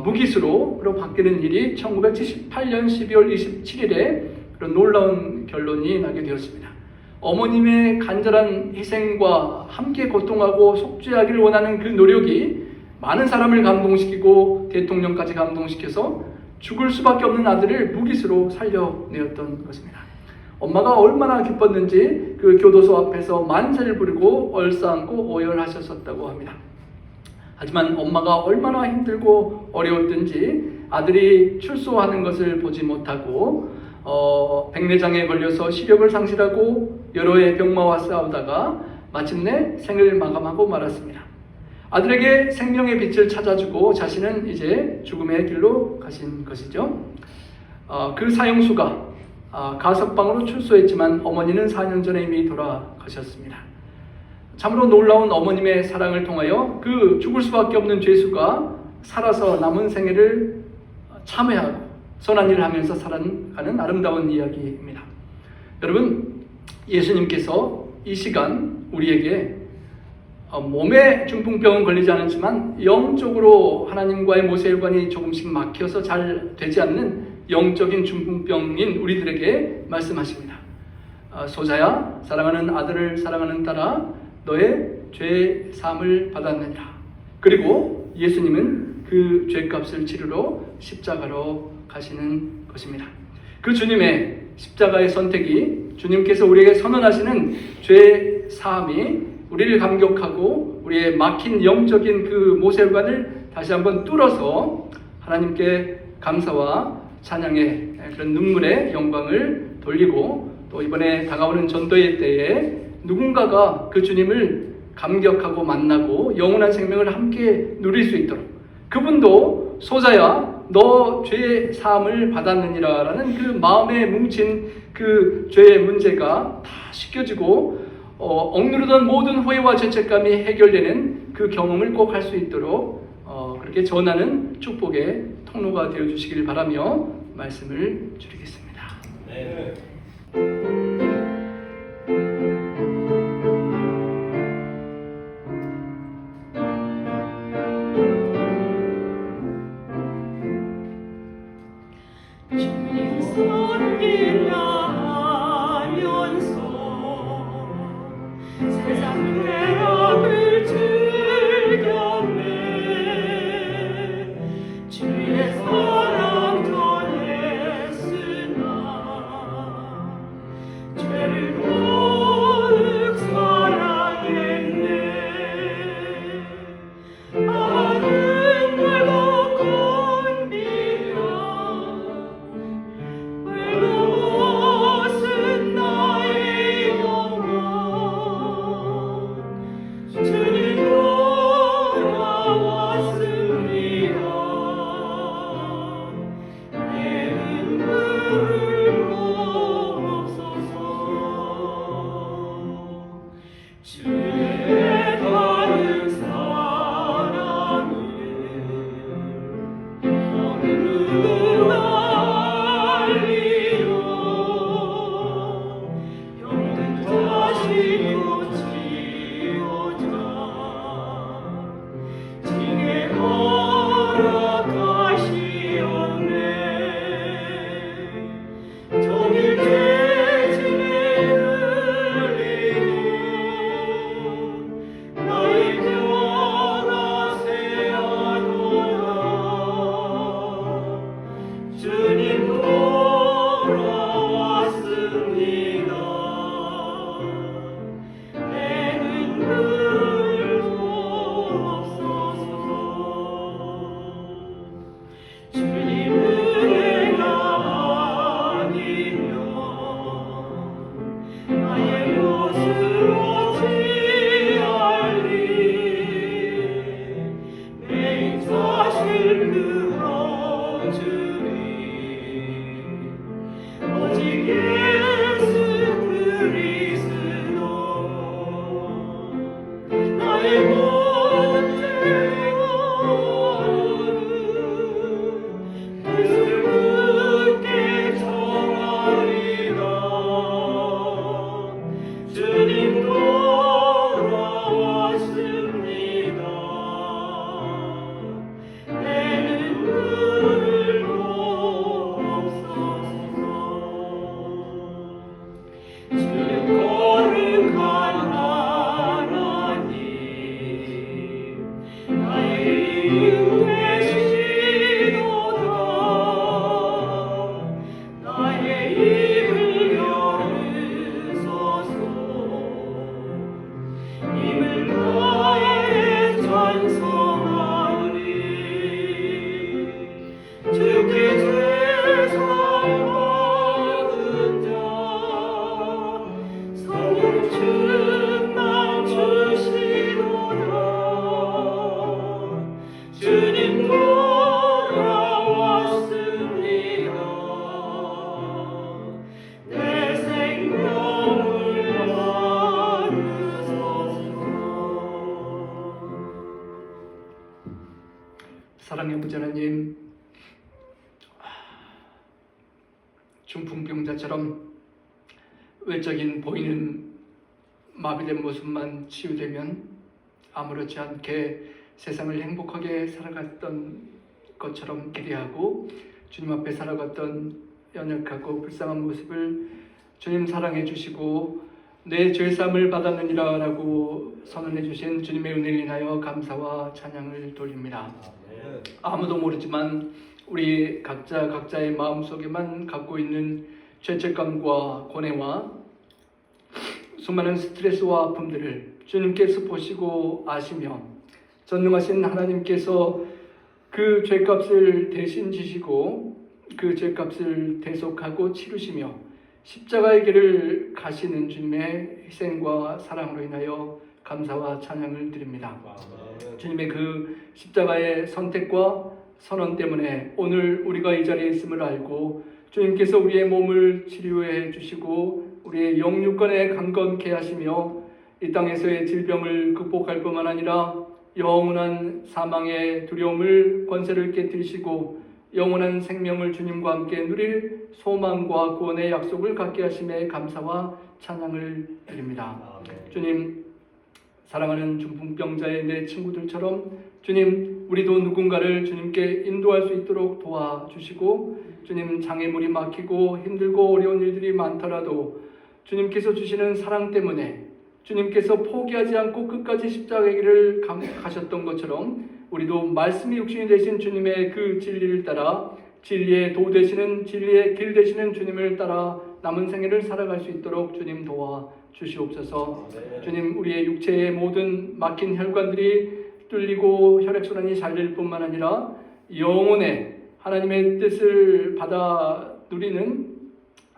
S1: 무기수로 바뀌는 일이 1978년 12월 27일에 그런 놀라운 결론이 나게 되었습니다. 어머님의 간절한 희생과 함께 고통하고 속죄하기를 원하는 그 노력이 많은 사람을 감동시키고 대통령까지 감동시켜서 죽을 수밖에 없는 아들을 무기수로 살려내었던 것입니다. 엄마가 얼마나 기뻤는지 그 교도소 앞에서 만세를 부르고 얼싸안고 오열하셨었다고 합니다. 하지만 엄마가 얼마나 힘들고 어려웠든지 아들이 출소하는 것을 보지 못하고 백내장에 걸려서 시력을 상실하고 여러 해 병마와 싸우다가 마침내 생을 마감하고 말았습니다. 아들에게 생명의 빛을 찾아주고 자신은 이제 죽음의 길로 가신 것이죠. 그 사형수가 가석방으로 출소했지만 어머니는 4년 전에 이미 돌아가셨습니다. 참으로 놀라운 어머님의 사랑을 통하여 그 죽을 수밖에 없는 죄수가 살아서 남은 생애를 참회하고 선한 일을 하면서 살아가는 아름다운 이야기입니다. 여러분, 예수님께서 이 시간 우리에게 몸에 중풍병은 걸리지 않았지만 영적으로 하나님과의 모세혈관이 조금씩 막혀서 잘 되지 않는 영적인 중풍병인 우리들에게 말씀하십니다. 소자야, 사랑하는 아들을 사랑하는 딸아, 너의 죄 사함을 받았느니라. 그리고 예수님은 그 죄값을 치르러 십자가로 가시는 것입니다. 그 주님의 십자가의 선택이, 주님께서 우리에게 선언하시는 죄 사함이 우리를 감격하고 우리의 막힌 영적인 그 모세혈관을 다시 한번 뚫어서 하나님께 감사와 찬양의 그런 눈물의 영광을 돌리고, 또 이번에 다가오는 전도의 때에 누군가가 그 주님을 감격하고 만나고 영원한 생명을 함께 누릴 수 있도록, 그분도 소자야 너 죄 사함을 받았느니라 라는 그 마음에 뭉친 그 죄의 문제가 다 씻겨지고 억누르던 모든 후회와 죄책감이 해결되는 그 경험을 꼭 할 수 있도록 그렇게 전하는 축복의 통로가 되어주시길 바라며 말씀을 드리겠습니다. 네.
S2: 주님 섬기려 하면서 세상 쾌락을 즐겼네. 주의 사랑 전했으나
S1: 사랑의 아버지 하나님, 중풍병자처럼 외적인 보이는 마비된 모습만 치유되면 아무렇지 않게 세상을 행복하게 살아갔던 것처럼 기대하고 주님 앞에 살아갔던 연약하고 불쌍한 모습을 주님 사랑해 주시고 내 죄사함을 받았느니라 라고 선언해 주신 주님의 은혜를 인하여 감사와 찬양을 돌립니다. 아무도 모르지만 우리 각자의 마음속에만 갖고 있는 죄책감과 고뇌와 수많은 스트레스와 아픔들을 주님께서 보시고 아시며 전능하신 하나님께서 그 죄값을 대신 지시고 그 죄값을 대속하고 치르시며 십자가의 길을 가시는 주님의 희생과 사랑으로 인하여 감사와 찬양을 드립니다. 주님의 그 십자가의 선택과 선언 때문에 오늘 우리가 이 자리에 있음을 알고 주님께서 우리의 몸을 치료해 주시고 우리의 영육간에 강건케 하시며 이 땅에서의 질병을 극복할 뿐만 아니라 영원한 사망의 두려움을 권세를 깨뜨리시고 영원한 생명을 주님과 함께 누릴 소망과 구원의 약속을 갖게 하심에 감사와 찬양을 드립니다. 주님, 사랑하는 중풍병자의 내 친구들처럼 주님, 우리도 누군가를 주님께 인도할 수 있도록 도와주시고 주님, 장애물이 막히고 힘들고 어려운 일들이 많더라도 주님께서 주시는 사랑 때문에 주님께서 포기하지 않고 끝까지 십자가의 길을 가셨던 것처럼 우리도 말씀이 육신이 되신 주님의 그 진리를 따라 진리의 도 되시는 진리의 길 되시는 주님을 따라 남은 생애를 살아갈 수 있도록 주님 도와주시옵소서. 주님, 우리의 육체의 모든 막힌 혈관들이 뚫리고 혈액순환이 잘 될 뿐만 아니라 영혼의 하나님의 뜻을 받아 누리는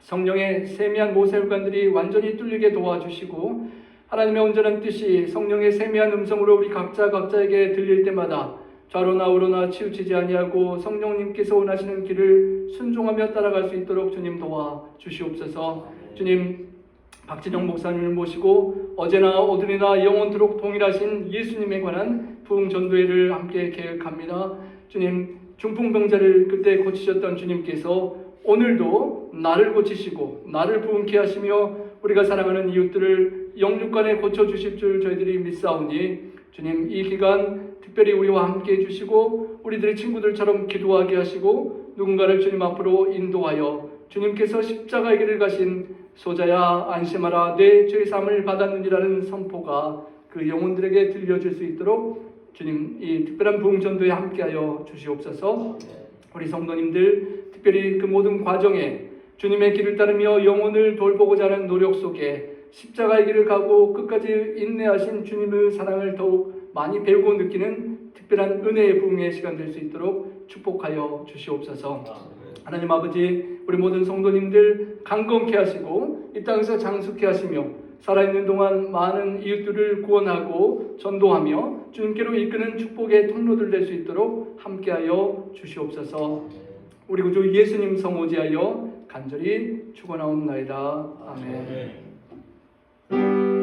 S1: 성령의 세미한 모세혈관들이 완전히 뚫리게 도와주시고 하나님의 온전한 뜻이 성령의 세미한 음성으로 우리 각자에게 들릴 때마다 좌로나 우로나 치우치지 아니하고 성령님께서 원하시는 길을 순종하며 따라갈 수 있도록 주님 도와주시옵소서. 주님, 박진영 목사님을 모시고 어제나 오늘이나 영원토록 동일하신 예수님에 관한 부흥전도회를 함께 계획합니다. 주님, 중풍병자를 그때 고치셨던 주님께서 오늘도 나를 고치시고 나를 부흥케 하시며 우리가 사랑하는 이웃들을 영육간에 고쳐주실 줄 저희들이 믿사오니 주님, 이 기간 특별히 우리와 함께 해주시고 우리들의 친구들처럼 기도하게 하시고 누군가를 주님 앞으로 인도하여 주님께서 십자가의 길을 가신 소자야 안심하라 내 죄사함을 받았느니라는 선포가 그 영혼들에게 들려질 수 있도록 주님, 이 특별한 부흥전도에 함께하여 주시옵소서. 우리 성도님들 특별히 그 모든 과정에 주님의 길을 따르며 영혼을 돌보고자 하는 노력 속에 십자가의 길을 가고 끝까지 인내하신 주님의 사랑을 더욱 많이 배우고 느끼는 특별한 은혜의 부흥의 시간 될 수 있도록 축복하여 주시옵소서. 하나님 아버지, 우리 모든 성도님들 강건케 하시고 이 땅에서 장수케 하시며 살아있는 동안 많은 이웃들을 구원하고 전도하며 주님께로 이끄는 축복의 통로들 될 수 있도록 함께하여 주시옵소서. 우리 구주 예수님 성오지하여 간절히 축원하옵나이다. 아멘.